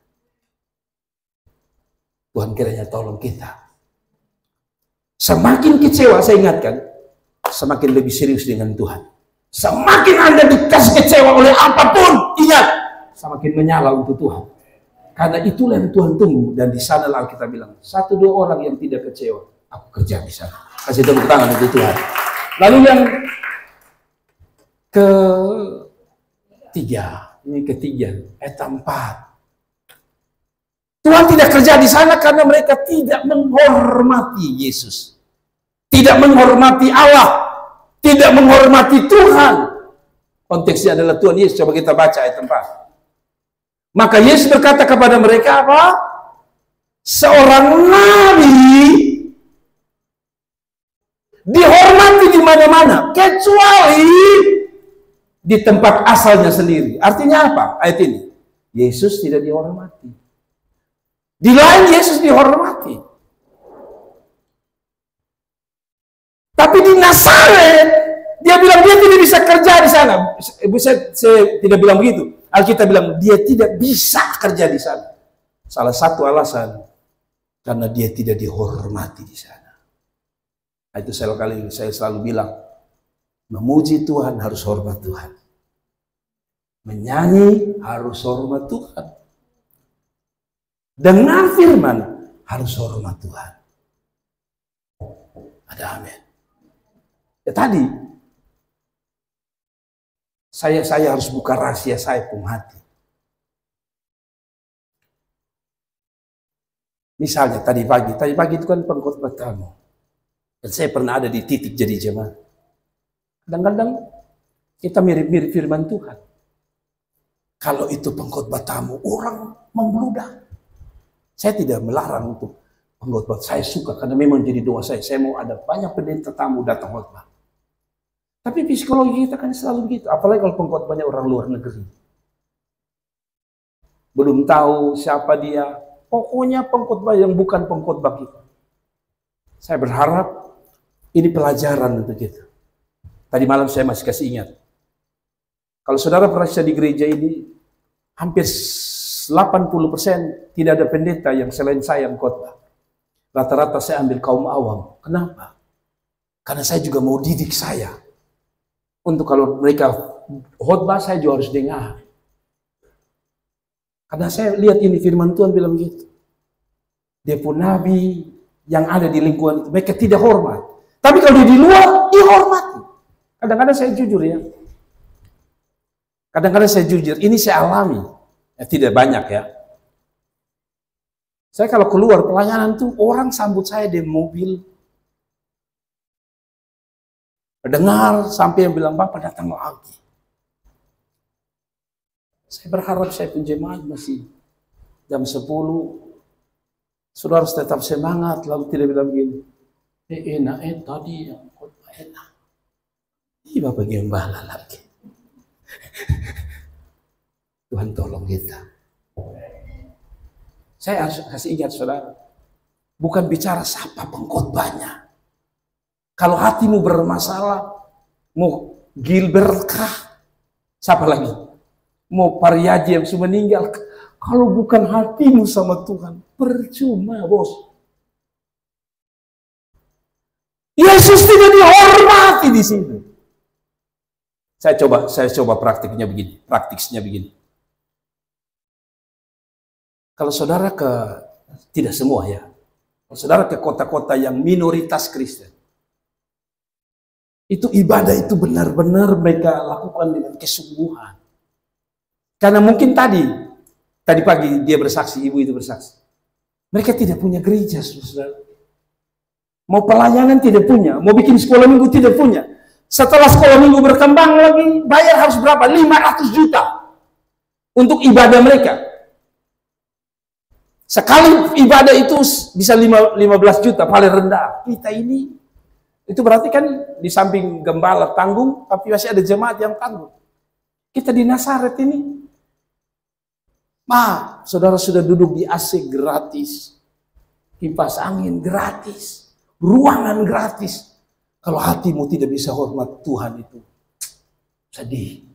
Tuhan kiranya tolong kita. Semakin kecewa, saya ingatkan, semakin lebih serius dengan Tuhan. Semakin Anda dikasih kecewa oleh apapun, ingat, semakin menyala untuk Tuhan. Karena itulah yang Tuhan tunggu. Dan di sana Alkitab bilang, 1-2 orang yang tidak kecewa, aku kerja di sana. Kasih tepuk tangan untuk Tuhan. Lalu yang ketiga, ayat 4. Tuhan tidak kerja di sana karena mereka tidak menghormati Yesus. Tidak menghormati Allah. Tidak menghormati Tuhan. Konteksnya adalah Tuhan Yesus. Coba kita baca ayat 4. Maka Yesus berkata kepada mereka apa? Seorang nabi dihormati di mana-mana, kecuali di tempat asalnya sendiri. Artinya apa ayat ini? Yesus tidak dihormati. Di lain Yesus dihormati. Tapi di Nazaret, dia bilang dia tidak bisa kerja di sana. Saya tidak bilang begitu. Alkitab bilang dia tidak bisa kerja di sana. Salah satu alasan karena dia tidak dihormati di sana. Itu saya selalu bilang, memuji Tuhan harus hormat Tuhan. Menyanyi harus hormat Tuhan. Dengar firman harus hormat Tuhan. Ada amin. Ya tadi saya harus buka rahasia saya pun hati. Misalnya tadi pagi itu kan pengkhotbah kamu. Dan saya pernah ada di titik jadi jemaat. Kadang-kadang kita mirip-mirip firman Tuhan. Kalau itu pengkhotbah tamu, orang membludak. Saya tidak melarang untuk pengkhotbah. Saya suka karena memang jadi doa saya. Saya mau ada banyak pendeta tamu datang khotbah. Tapi psikologi kita kan selalu begitu. Apalagi kalau pengkhotbahnya orang luar negeri. Belum tahu siapa dia. Pokoknya pengkhotbah yang bukan pengkhotbah kita. Saya berharap ini pelajaran untuk kita. Tadi malam saya masih kasih ingat. Kalau saudara periksa di gereja ini, hampir 80% tidak ada pendeta yang selain saya yang khotbah. Rata-rata saya ambil kaum awam. Kenapa? Karena saya juga mau didik saya. Untuk kalau mereka khotbah, saya juga harus dengar. Karena saya lihat ini firman Tuhan bilang begitu. Dia pun nabi yang ada di lingkungan itu, mereka tidak hormat. Tapi kalau dia di luar, dihormati. Kadang-kadang saya jujur ya. Kadang-kadang saya jujur, ini saya alami. Ya, tidak banyak ya. Saya kalau keluar pelayanan tuh, orang sambut saya di mobil. Dengar sampai yang bilang, Bapak datang lagi. Saya berharap saya pun jemaat masih jam 10. Saudara harus tetap semangat, lalu tidak bilang begini. Enak, tadi yang khotbah enak. Ini Bapak gembala lagi. Tuhan tolong kita. Saya harus kasih ingat saudara. Bukan bicara siapa pengkhotbahnya. Kalau hatimu bermasalah, mau berkah, Siapa lagi? Mau Paryaji yang sudah meninggal. Kalau bukan hatimu sama Tuhan, percuma, bos. Yesus tidak dihormati di situ. Saya coba praktiknya begini. Kalau saudara tidak semua ya. Kalau saudara ke kota-kota yang minoritas Kristen, itu ibadah itu benar-benar mereka lakukan dengan kesungguhan. Karena mungkin tadi pagi dia bersaksi, ibu itu bersaksi. Mereka tidak punya gereja, saudara. Mau pelayanan tidak punya, mau bikin sekolah minggu tidak punya. Setelah sekolah minggu berkembang lagi, bayar harus berapa? 500 juta untuk ibadah mereka. Sekali ibadah itu bisa 15 juta, paling rendah. Kita ini, itu berarti kan di samping gembala tanggung, tapi masih ada jemaat yang tanggung. Kita di Nazaret ini, saudara sudah duduk di AC gratis, kipas angin gratis, ruangan gratis. Kalau hatimu tidak bisa hormat Tuhan itu sedih.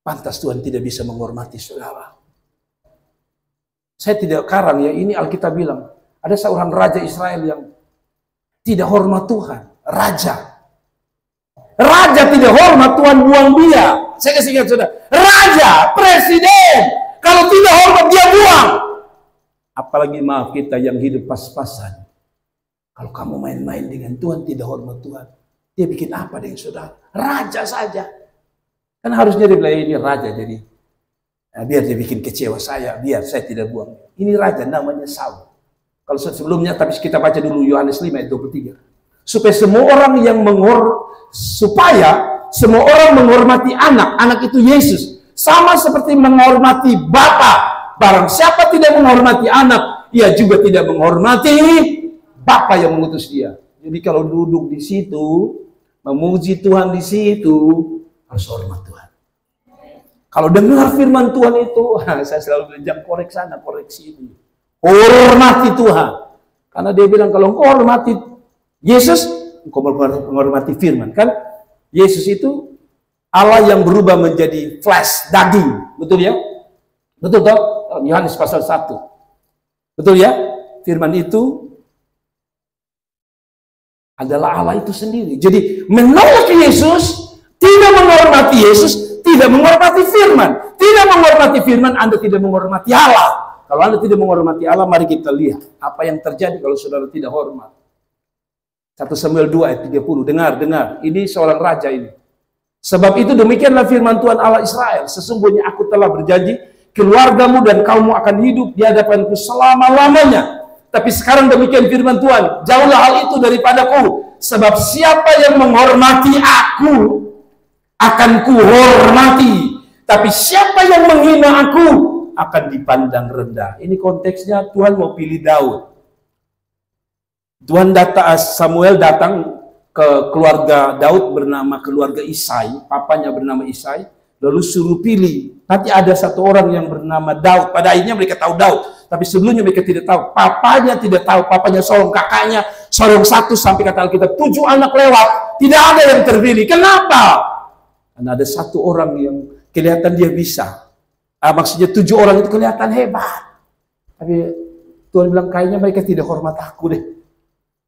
Pantas Tuhan tidak bisa menghormati saudara. Saya tidak karang ya, ini Alkitab bilang. Ada seorang raja Israel yang tidak hormat Tuhan. Raja tidak hormat Tuhan, buang dia. Saya kasih ingat saudara. Raja, presiden, kalau tidak hormat dia buang. Apalagi maaf kita yang hidup pas-pasan. Kalau kamu main-main dengan Tuhan, tidak hormat Tuhan, dia bikin apa dengan saudara? Raja saja. Kan harusnya dia bilang, ini raja jadi. Biar dia bikin kecewa saya, biar saya tidak buang. Ini raja namanya Saul. Kalau sebelumnya, tapi kita baca dulu Yohanes 5 ayat 23. Supaya semua orang menghormati anak itu Yesus. Sama seperti menghormati Bapa. Barang siapa tidak menghormati anak, ia juga tidak menghormati Bapa yang mengutus dia. Jadi kalau duduk di situ, memuji Tuhan di situ, harus hormat Tuhan. Kalau dengar firman Tuhan itu, saya selalu bilang, korek sana, korek sini. Hormati Tuhan. Karena dia bilang, kalau engkau hormati Yesus, engkau menghormati firman. Kan Yesus itu Allah yang berubah menjadi flesh, daging. Betul ya? Betul toh? Yohanes pasal 1. Betul ya? Firman itu adalah Allah itu sendiri. Jadi menolak Yesus, tidak menghormati Yesus, tidak menghormati firman. Tidak menghormati firman, Anda tidak menghormati Allah. Kalau Anda tidak menghormati Allah, mari kita lihat apa yang terjadi kalau saudara tidak hormat. 1 Samuel 2 ayat 30. Dengar. Ini seorang raja ini. Sebab itu demikianlah firman Tuhan Allah Israel. Sesungguhnya aku telah berjanji, keluargamu dan kaummu akan hidup di hadapanku selama-lamanya. Tapi sekarang demikian firman Tuhan, jauhlah hal itu daripadaku. Sebab siapa yang menghormati aku, akan kuhormati. Tapi siapa yang menghina aku, akan dipandang rendah. Ini konteksnya Tuhan mau pilih Daud. Samuel datang ke keluarga Daud bernama keluarga Isai. Papanya bernama Isai. Lalu suruh pilih. Nanti ada satu orang yang bernama Daud. Pada akhirnya mereka tahu Daud. Tapi sebelumnya mereka tidak tahu. Papanya tidak tahu. Papanya sorong, kakaknya sorong 1 sampai kata Alkitab 7 anak lewat. Tidak ada yang terpilih. Kenapa? Karena ada satu orang yang kelihatan dia bisa. Maksudnya 7 orang itu kelihatan hebat. Tapi Tuhan bilang kayaknya mereka tidak hormat aku deh.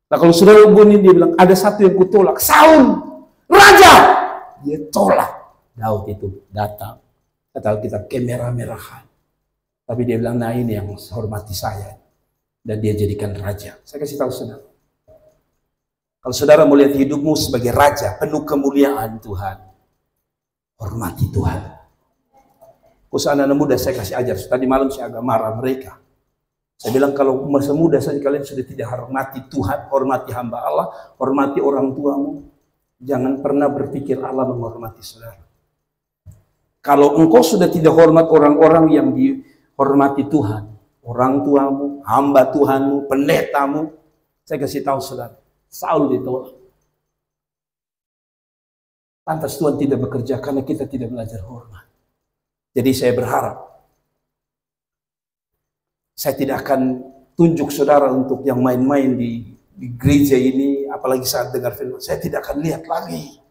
Nah kalau saudara bunyi dia bilang ada satu yang kutolak. Saul, raja. Dia tolak. Daud itu datang. Kata Alkitab kemerah-merahan. Tapi dia bilang, nah ini yang hormati saya. Dan dia jadikan raja. Saya kasih tahu saudara. Kalau saudara melihat hidupmu sebagai raja, penuh kemuliaan Tuhan. Hormati Tuhan. Khusus anak-anak muda saya kasih ajar. Tadi malam saya agak marah mereka. Saya bilang kalau masa muda saja kalian sudah tidak hormati Tuhan, hormati hamba Allah, hormati orang tuamu. Jangan pernah berpikir Allah menghormati saudara. Kalau engkau sudah tidak hormat orang-orang yang dihormati Tuhan, orang tuamu, hamba Tuhanmu, pendetamu, saya kasih tahu saudara, Saul ditolak. Pantas Tuhan tidak bekerja karena kita tidak belajar hormat. Jadi saya berharap, saya tidak akan tunjuk saudara untuk yang main-main di gereja ini, apalagi saat dengar firman, saya tidak akan lihat lagi.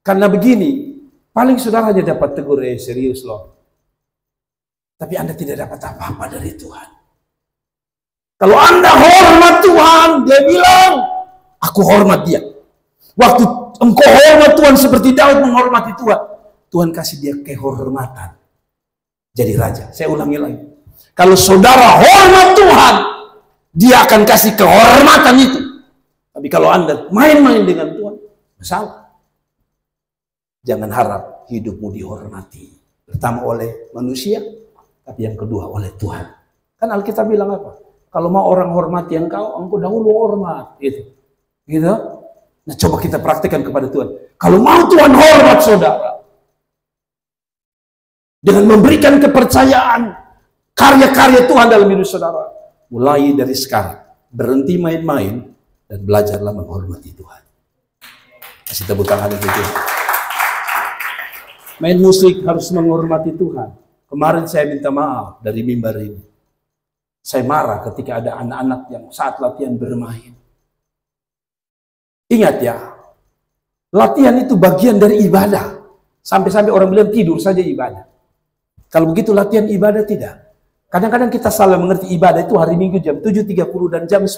Karena begini, Paling saudara hanya dapat tegur, serius loh. Tapi Anda tidak dapat apa-apa dari Tuhan. Kalau Anda hormat Tuhan, dia bilang, aku hormat dia. Waktu engkau hormat Tuhan seperti Daud menghormati Tuhan, Tuhan kasih dia kehormatan. Jadi raja. Saya ulangi lagi. Kalau saudara hormat Tuhan, dia akan kasih kehormatan itu. Tapi kalau Anda main-main dengan Tuhan, masalah. Jangan harap hidupmu dihormati. Pertama oleh manusia, tapi yang kedua oleh Tuhan. Kan Alkitab bilang apa? Kalau mau orang hormati engkau dahulu hormat. Gitu. Nah coba kita praktikkan kepada Tuhan. Kalau mau Tuhan hormat saudara, dengan memberikan kepercayaan, karya-karya Tuhan dalam hidup saudara, mulai dari sekarang, berhenti main-main, dan belajarlah menghormati Tuhan. Kasih tepuk tangan untuk Tuhan. Main musik harus menghormati Tuhan. Kemarin saya minta maaf dari mimbar ini. Saya marah ketika ada anak-anak yang saat latihan bermain. Ingat ya, latihan itu bagian dari ibadah. Sampai-sampai orang bilang tidur saja ibadah. Kalau begitu latihan ibadah tidak. Kadang-kadang kita salah mengerti ibadah itu hari Minggu jam 7.30 dan jam 10.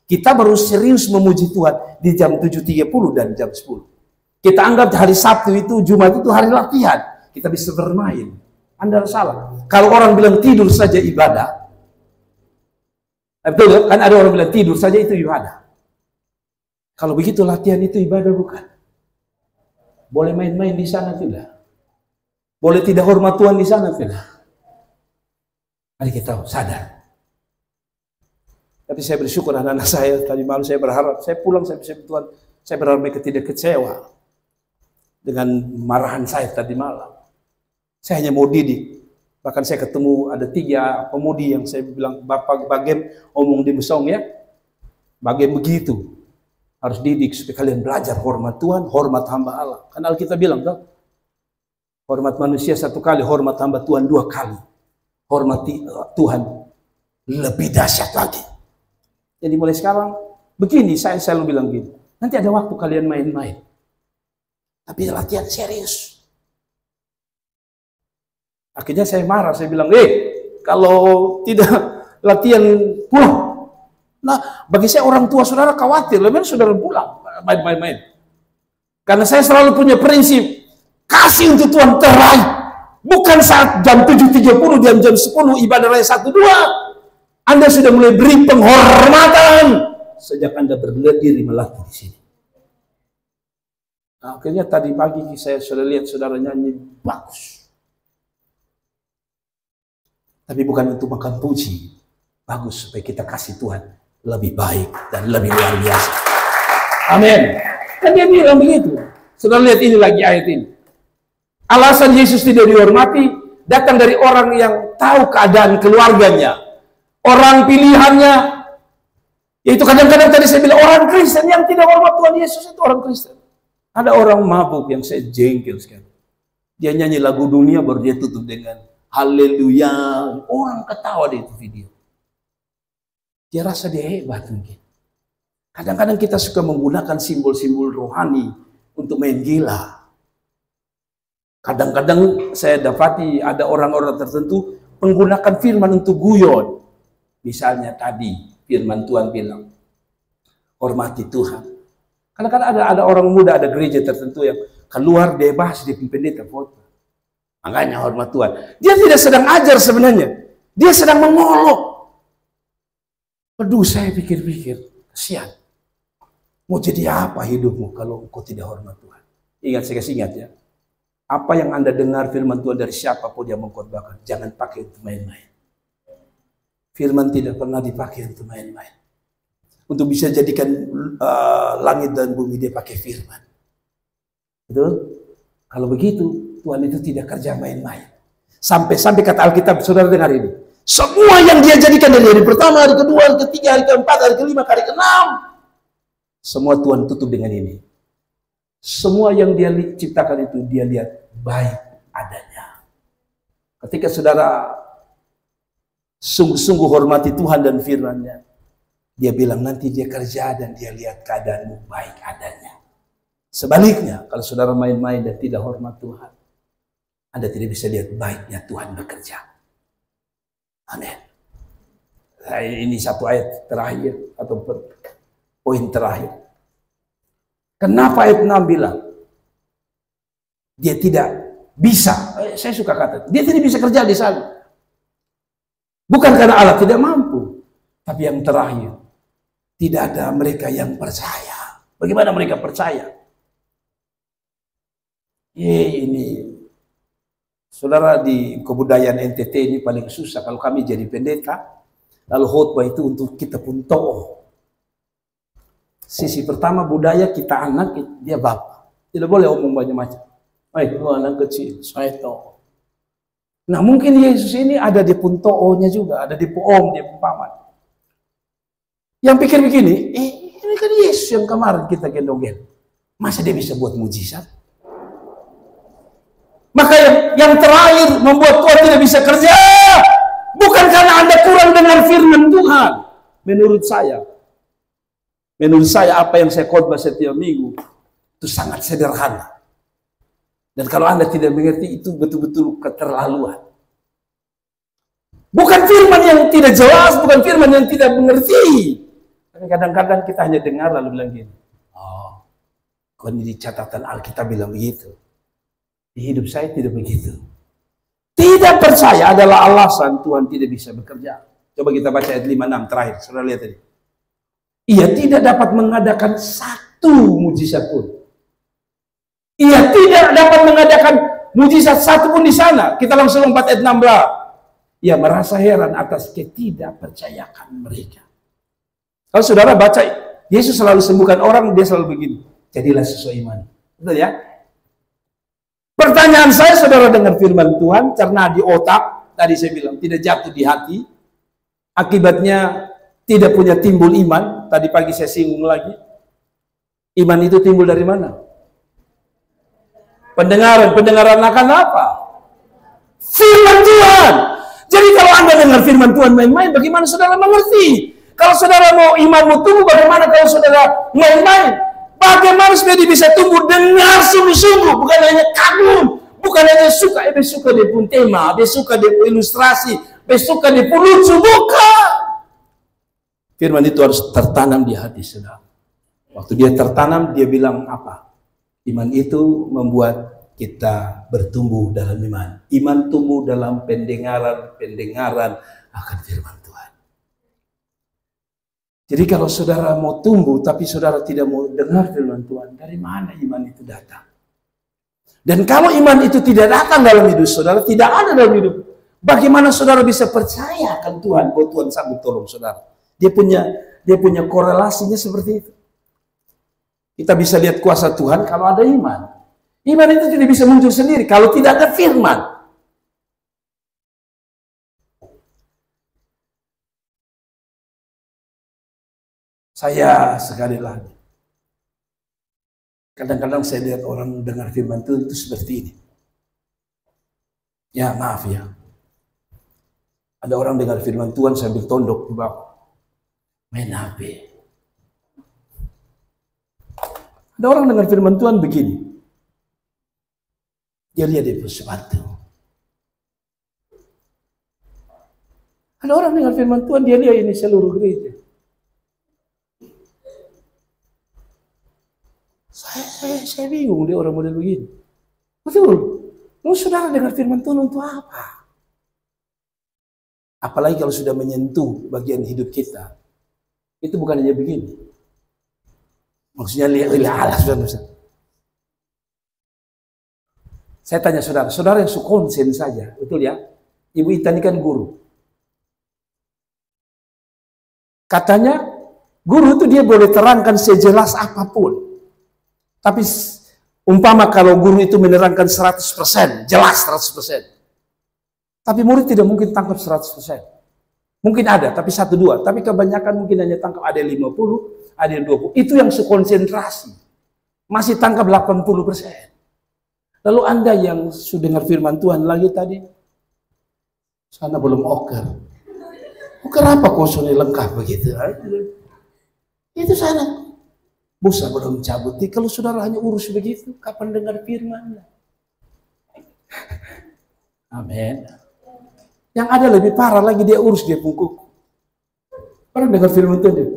Kita baru serius memuji Tuhan di jam 7.30 dan jam 10. Kita anggap hari Sabtu itu, Jumat itu hari latihan. Kita bisa bermain. Anda salah. Kalau orang bilang tidur saja ibadah, betul kan? Ada orang bilang tidur saja itu ibadah. Kalau begitu latihan itu ibadah bukan? Boleh main-main di sana tidak? Boleh tidak hormat Tuhan di sana tidak? Mari kita sadar. Tapi saya bersyukur anak-anak saya tadi malam, saya berharap saya pulang, saya bersyukur Tuhan, saya berharap mereka tidak kecewa dengan marahan saya tadi malam. Saya hanya mau didik. Bahkan saya ketemu ada 3 pemudi yang saya bilang, Bapak Bagem omong di Mesong ya, Bagem begitu. Harus didik supaya kalian belajar hormat Tuhan, hormat hamba Allah. Kan Alkitab bilang kan, hormat manusia 1 kali, hormat hamba Tuhan 2 kali. Hormati Tuhan lebih dahsyat lagi. Jadi mulai sekarang begini, saya selalu bilang gini, nanti ada waktu kalian main-main, tapi latihan serius. Akhirnya saya marah, saya bilang, kalau tidak latihan pulang. Nah, bagi saya orang tua saudara khawatir, lebih saudara pulang, main-main. Karena saya selalu punya prinsip, kasih untuk Tuhan terbaik. Bukan saat jam 7.30, jam 10, ibadah raya 1-2. Anda sudah mulai beri penghormatan sejak Anda berdiri melatih di sini. Nah, akhirnya tadi pagi saya sudah lihat saudara nyanyi bagus. Tapi bukan untuk makan puji. Bagus supaya kita kasih Tuhan lebih baik dan lebih luar biasa. Amin. Kan dia bilang begitu. Saudara lihat ini lagi ayat ini. Alasan Yesus tidak dihormati datang dari orang yang tahu keadaan keluarganya. Orang pilihannya, yaitu kadang-kadang tadi saya bilang orang Kristen yang tidak hormat Tuhan Yesus itu orang Kristen. Ada orang mabuk yang saya jengkel sekali. Dia nyanyi lagu dunia baru dia tutup dengan haleluya. Orang ketawa di itu video. Dia rasa dia hebat mungkin. Kadang-kadang kita suka menggunakan simbol-simbol rohani untuk main gila. Kadang-kadang saya dapati ada orang-orang tertentu menggunakan firman untuk guyon. Misalnya tadi firman Tuhan bilang, hormati Tuhan. Kadang-kadang ada orang muda, ada gereja tertentu yang keluar dia bahas di pendeta foto. Makanya hormat Tuhan. Dia tidak sedang ajar sebenarnya. Dia sedang mengolok. Aduh, saya pikir-pikir, kasihan. Mau jadi apa hidupmu kalau engkau tidak hormat Tuhan? Ingat, saya kasih ingat ya. Apa yang Anda dengar firman Tuhan dari siapapun yang mengkhotbahkan, jangan pakai untuk main-main. Firman tidak pernah dipakai untuk main-main. Untuk bisa jadikan langit dan bumi dia pakai firman. Betul? Kalau begitu, Tuhan itu tidak kerja main-main. Sampai-sampai kata Alkitab, saudara dengar ini. Semua yang dia jadikan dari hari pertama, hari kedua, hari ketiga, hari keempat, hari kelima, hari keenam. Semua Tuhan tutup dengan ini. Semua yang dia ciptakan itu dia lihat baik adanya. Ketika saudara sungguh-sungguh hormati Tuhan dan firman-Nya, dia bilang nanti dia kerja dan dia lihat keadaanmu baik adanya. Sebaliknya, kalau saudara main-main dan tidak hormat Tuhan, Anda tidak bisa lihat baiknya Tuhan bekerja. Amin. Ini satu ayat terakhir atau poin terakhir. Kenapa ayat 6 bilang dia tidak bisa? Saya suka kata dia tidak bisa kerja di sana. Bukan karena Allah tidak mampu, tapi yang terakhir tidak ada mereka yang percaya. Bagaimana mereka percaya? Ini saudara, di kebudayaan NTT ini paling susah. Kalau kami jadi pendeta, lalu khotbah itu untuk kita pun tahu. Sisi pertama budaya kita anak, dia bapak. Tidak boleh omong banyak macam. Baik, lu anak kecil, saya tahu. Nah mungkin Yesus ini ada di pun to'onya juga, ada di om, dia pun paman. Yang pikir begini, ini kan Yesus yang kemarin kita gendong-gendong. Masa dia bisa buat mujizat? Maka yang terakhir membuat Tuhan tidak bisa kerja bukan karena Anda kurang dengar firman Tuhan. Menurut saya apa yang saya khotbah setiap minggu itu sangat sederhana. Dan kalau Anda tidak mengerti, itu betul-betul keterlaluan. Bukan firman yang tidak jelas, bukan firman yang tidak mengerti. Tapi kadang-kadang kita hanya dengar lalu bilang gini, oh, kok di catatan Alkitab bilang begitu. Di hidup saya tidak begitu. Tidak percaya adalah alasan Tuhan tidak bisa bekerja. Coba kita baca ayat 5-6 terakhir. Saudara lihat tadi. Ia tidak dapat mengadakan satu mujizat pun. Ia tidak dapat mengadakan mujizat satu pun di sana. Kita langsung lompat ayat 16. Ia merasa heran atas ketidakpercayaan mereka. Kalau saudara baca, Yesus selalu sembuhkan orang, dia selalu begini. Jadilah sesuai iman. Betul ya? Pertanyaan saya, saudara dengar firman Tuhan, cerna di otak, tadi saya bilang, tidak jatuh di hati, akibatnya tidak punya timbul iman. Tadi pagi saya singgung lagi. Iman itu timbul dari mana? Pendengaran akan apa? Firman Tuhan. Jadi kalau Anda dengar firman Tuhan main-main, bagaimana saudara mengerti? Kalau saudara mau imanmu tumbuh, bagaimana kalau saudara main-main? Bagaimana supaya dia bisa tumbuh dengar sungguh-sungguh, bukan hanya kagum, bukan hanya suka, suka dia pun tema, dia suka dia pun ilustrasi, dia suka dia pun lucu, bukan. Firman itu harus tertanam di hati saudara. Waktu dia tertanam, dia bilang apa? Iman itu membuat kita bertumbuh dalam iman. Iman tumbuh dalam pendengaran akan firman Tuhan. Jadi kalau saudara mau tumbuh, tapi saudara tidak mau dengar firman Tuhan, dari mana iman itu datang? Dan kalau iman itu tidak datang dalam hidup saudara, tidak ada dalam hidup, bagaimana saudara bisa percaya akan Tuhan, bahwa Tuhan sanggup tolong saudara? Dia punya korelasinya seperti itu. Kita bisa lihat kuasa Tuhan kalau ada iman. Iman itu tidak bisa muncul sendiri kalau tidak ada firman. Saya sekali lagi, kadang-kadang saya lihat orang dengar firman Tuhan itu seperti ini. Ya maaf ya, ada orang dengar firman Tuhan sambil tondok di bawah, main HP. Ada orang dengar firman Tuhan begini, dia lihat dia sepatu. Ada orang dengar firman Tuhan, dia lihat ini seluruh gereja. Saya bingung dia orang model begini. Betul. Mau saudara dengar firman Tuhan untuk apa? Apalagi kalau sudah menyentuh bagian hidup kita. Itu bukan hanya begini. Maksudnya lihat Allah saudara. Saya tanya saudara yang konsen saja, betul ya? Ibu Ita ini kan guru. Katanya guru itu dia boleh terangkan sejelas apapun. Tapi umpama kalau guru itu menerangkan 100%, jelas 100%. Tapi murid tidak mungkin tangkap 100%. Mungkin ada, tapi 1-2. Tapi kebanyakan mungkin hanya tangkap ada 50, ada yang 20. Itu yang sekonsentrasi. Masih tangkap 80%. Lalu Anda yang sudah dengar firman Tuhan lagi tadi, sana belum oker. Oker apa kosongnya lengkap begitu? Itu sana. Musa belum cabut. Kalau saudara hanya urus begitu, kapan dengar firman? Amin. Yang ada lebih parah lagi, dia urus dia pungkuku. Pernah dengar firman Tuhan dia?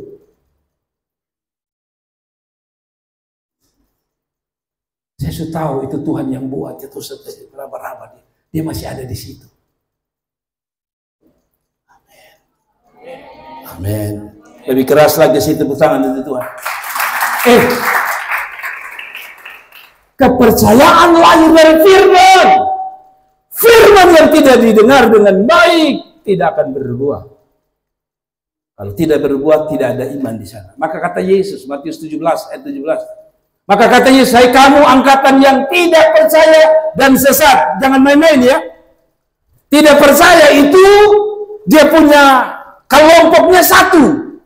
Saya sudah tahu itu Tuhan yang buat, itu raba-raba dia. Dia masih ada di situ. Amin. Amin. Lebih keras lagi sih tepuk tangan itu Tuhan. Kepercayaan lahir dari firman. Firman yang tidak didengar dengan baik tidak akan berbuah. Kalau tidak berbuah, tidak ada iman di sana. Maka kata Yesus, Matius 17 ayat 17. Maka kata Yesus, hai kamu angkatan yang tidak percaya dan sesat. Jangan main-main ya. Tidak percaya itu dia punya kelompoknya satu.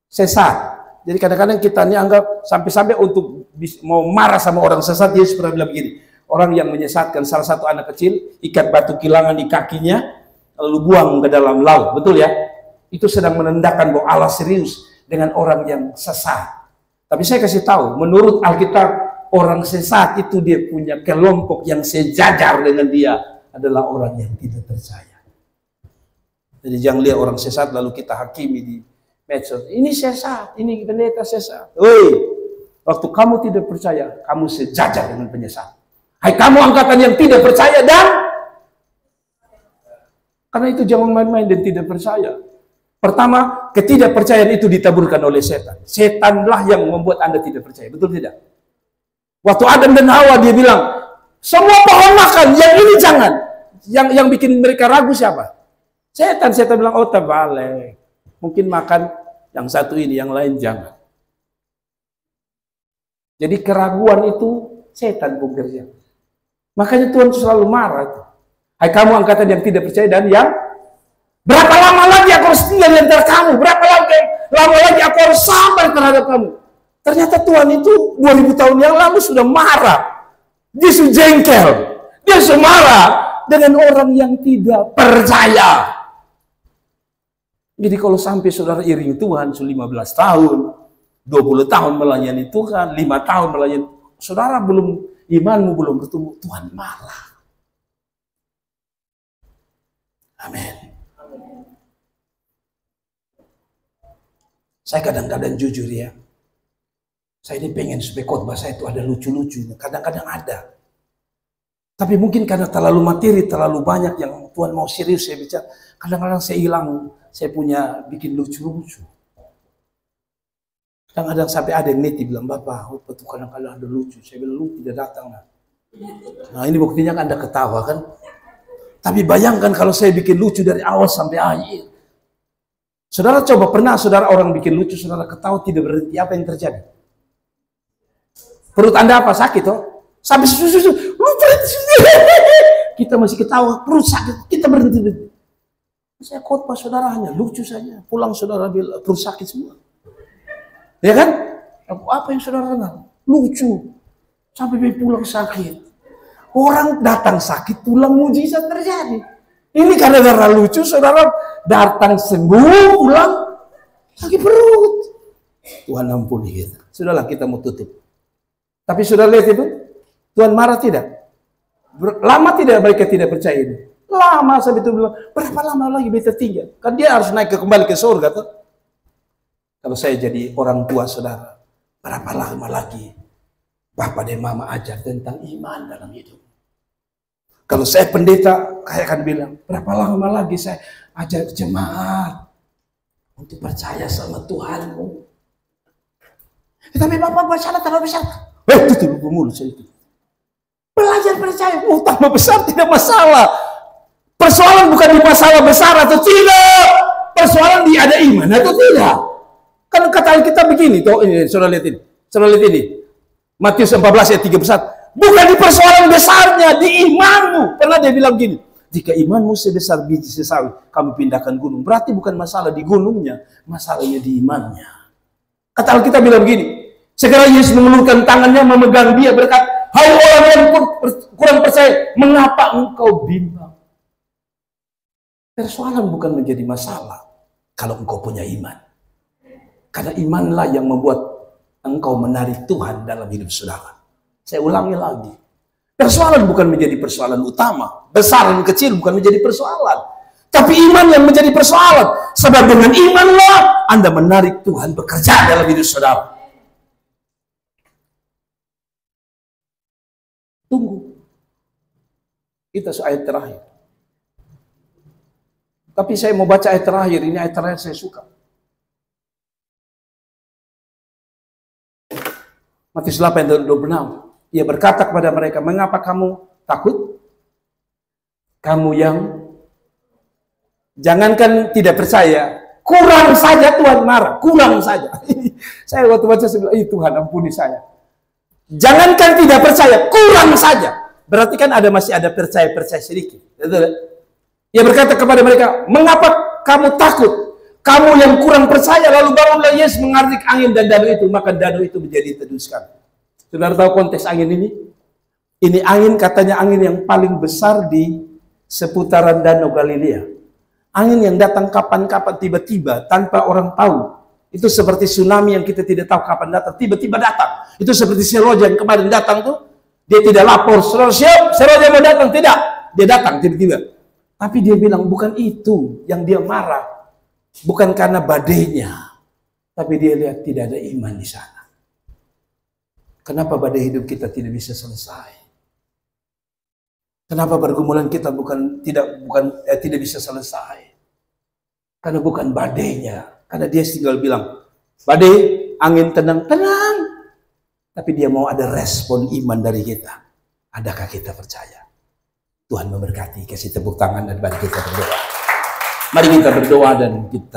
Sesat. Jadi kadang-kadang kita ini anggap sampai-sampai untuk mau marah sama orang sesat. Yesus pernah bilang begini. Orang yang menyesatkan salah satu anak kecil, ikat batu kilangan di kakinya, lalu buang ke dalam laut. Betul ya? Itu sedang menandakan bahwa Allah serius dengan orang yang sesat. Tapi saya kasih tahu, menurut Alkitab, orang sesat itu dia punya kelompok yang sejajar dengan dia adalah orang yang tidak percaya. Jadi jangan lihat orang sesat lalu kita hakimi di medsos. Ini sesat, ini pendeta sesat. Woi, waktu kamu tidak percaya, kamu sejajar dengan penyesat. Hai kamu angkatan yang tidak percaya dan karena itu jangan main-main dan tidak percaya. Pertama, ketidakpercayaan itu ditaburkan oleh setan. Setanlah yang membuat Anda tidak percaya. Betul tidak? Waktu Adam dan Hawa dia bilang, semua pohon makan, yang ini jangan. Yang bikin mereka ragu siapa? Setan. Setan bilang, oh terbalik. Mungkin makan yang satu ini, yang lain jangan. Jadi keraguan itu setan bekerja. Makanya Tuhan selalu marah. Hai kamu angkatan yang tidak percaya dan yang berapa lama lagi aku harus tinggal di antara kamu? Berapa lama lagi aku harus sabar terhadap kamu? Ternyata Tuhan itu 2000 tahun yang lalu sudah marah. Dia sudah jengkel. Dia sudah marah dengan orang yang tidak percaya. Jadi kalau sampai saudara iring Tuhan 15 tahun, 20 tahun melayani Tuhan, 5 tahun melayani, saudara belum, imanmu belum bertumbuh, Tuhan marah. Amin. Saya kadang-kadang jujur ya, saya ini pengen supaya khotbah saya itu ada lucu-lucunya, kadang-kadang ada. Tapi mungkin karena terlalu materi, terlalu banyak yang Tuhan mau serius saya bicara, kadang-kadang saya hilang, saya punya bikin lucu-lucu. Kadang-kadang sampai ada yang neti bilang, Bapak, betul kadang-kadang ada lucu. Saya bilang, lu tidak datang. Nah ini buktinya kan Anda ketawa kan. Tapi bayangkan kalau saya bikin lucu dari awal sampai akhir. Saudara coba pernah saudara orang bikin lucu, saudara ketawa tidak berhenti, apa yang terjadi? Perut Anda apa? Sakit toh? Sampai susu, lu berhenti. Kita masih ketawa, perut sakit, kita berhenti. Saya khotbah saudara hanya lucu saja. Pulang saudara bilang perut sakit semua. Ya kan? Apa yang saudara kenal? Lucu. Sampai pulang sakit. Orang datang sakit, pulang mujizat terjadi. Ini karena lucu, saudara datang sembuh, pulang sakit perut. Tuhan ampuni kita. Sudahlah kita mau tutup. Tapi sudah lihat itu? Tuhan marah tidak? Lama tidak mereka tidak percaya ini? Lama sampai itu bilang, berapa lama lagi beta tinggal? Kan dia harus naik kembali ke surga tuh. Kalau saya jadi orang tua saudara, berapa lama lagi Bapak dan Mama ajar tentang iman dalam hidup? Kalau saya pendeta, saya akan bilang, berapa lama lagi saya ajar jemaat untuk percaya sama Tuhanmu. Tapi Bapak bersalah terlalu besar. Itu tidak mulut saya itu. Belajar percaya, tambah besar tidak masalah. Persoalan bukan di masalah besar atau tidak. Persoalan di ada iman atau tidak. Kan kata kita begini, toh ini saudara lihat ini. Saudara lihat ini. Matius 14 ayat 31. Bukan di persoalan besarnya, di imanmu. Pernah dia bilang gini, jika imanmu sebesar biji sesawi, kamu pindahkan gunung. Berarti bukan masalah di gunungnya, masalahnya di imannya. Kata Alkitab bilang begini, segera Yesus mengulurkan tangannya memegang dia berkata, hai orang yang kurang percaya, mengapa engkau bimbang? Persoalan bukan menjadi masalah kalau engkau punya iman. Karena imanlah yang membuat engkau menarik Tuhan dalam hidup saudara. Saya ulangi lagi. Persoalan bukan menjadi persoalan utama. Besar dan kecil bukan menjadi persoalan. Tapi iman yang menjadi persoalan. Sebab dengan imanlah Anda menarik Tuhan bekerja dalam hidup saudara. Tunggu. Kita ayat terakhir. Tapi saya mau baca ayat terakhir. Ini ayat terakhir saya suka. Matius 8:26. Ia berkata kepada mereka, mengapa kamu takut? Kamu yang jangankan tidak percaya, kurang saja Tuhan marah, kurang saja. Saya waktu baca saya bilang, Tuhan ampuni saya. Jangankan tidak percaya, kurang saja. Berarti kan masih ada percaya sedikit. Ia berkata kepada mereka, mengapa kamu takut? Kamu yang kurang percaya, lalu bangunlah Yesus mengartik angin dan danau itu, maka danau itu menjadi teduh sekali. Saudara tahu konteks angin ini? Ini angin katanya angin yang paling besar di seputaran Danau Galilea. Angin yang datang kapan-kapan tiba-tiba tanpa orang tahu. Itu seperti tsunami yang kita tidak tahu kapan datang, tiba-tiba datang. Itu seperti Seroja yang kemarin datang tuh, dia tidak lapor, siap, Seroja mau datang, tidak. Dia datang tiba-tiba. Tapi dia bilang bukan itu yang dia marah. Bukan karena badainya, tapi dia lihat tidak ada iman di sana. Kenapa badai hidup kita tidak bisa selesai? Kenapa pergumulan kita tidak bisa selesai? Karena bukan badainya. Karena dia tinggal bilang, badai, angin tenang. Tapi dia mau ada respon iman dari kita. Adakah kita percaya? Tuhan memberkati. Kasih tepuk tangan dan mari kita berdoa. Mari kita berdoa dan kita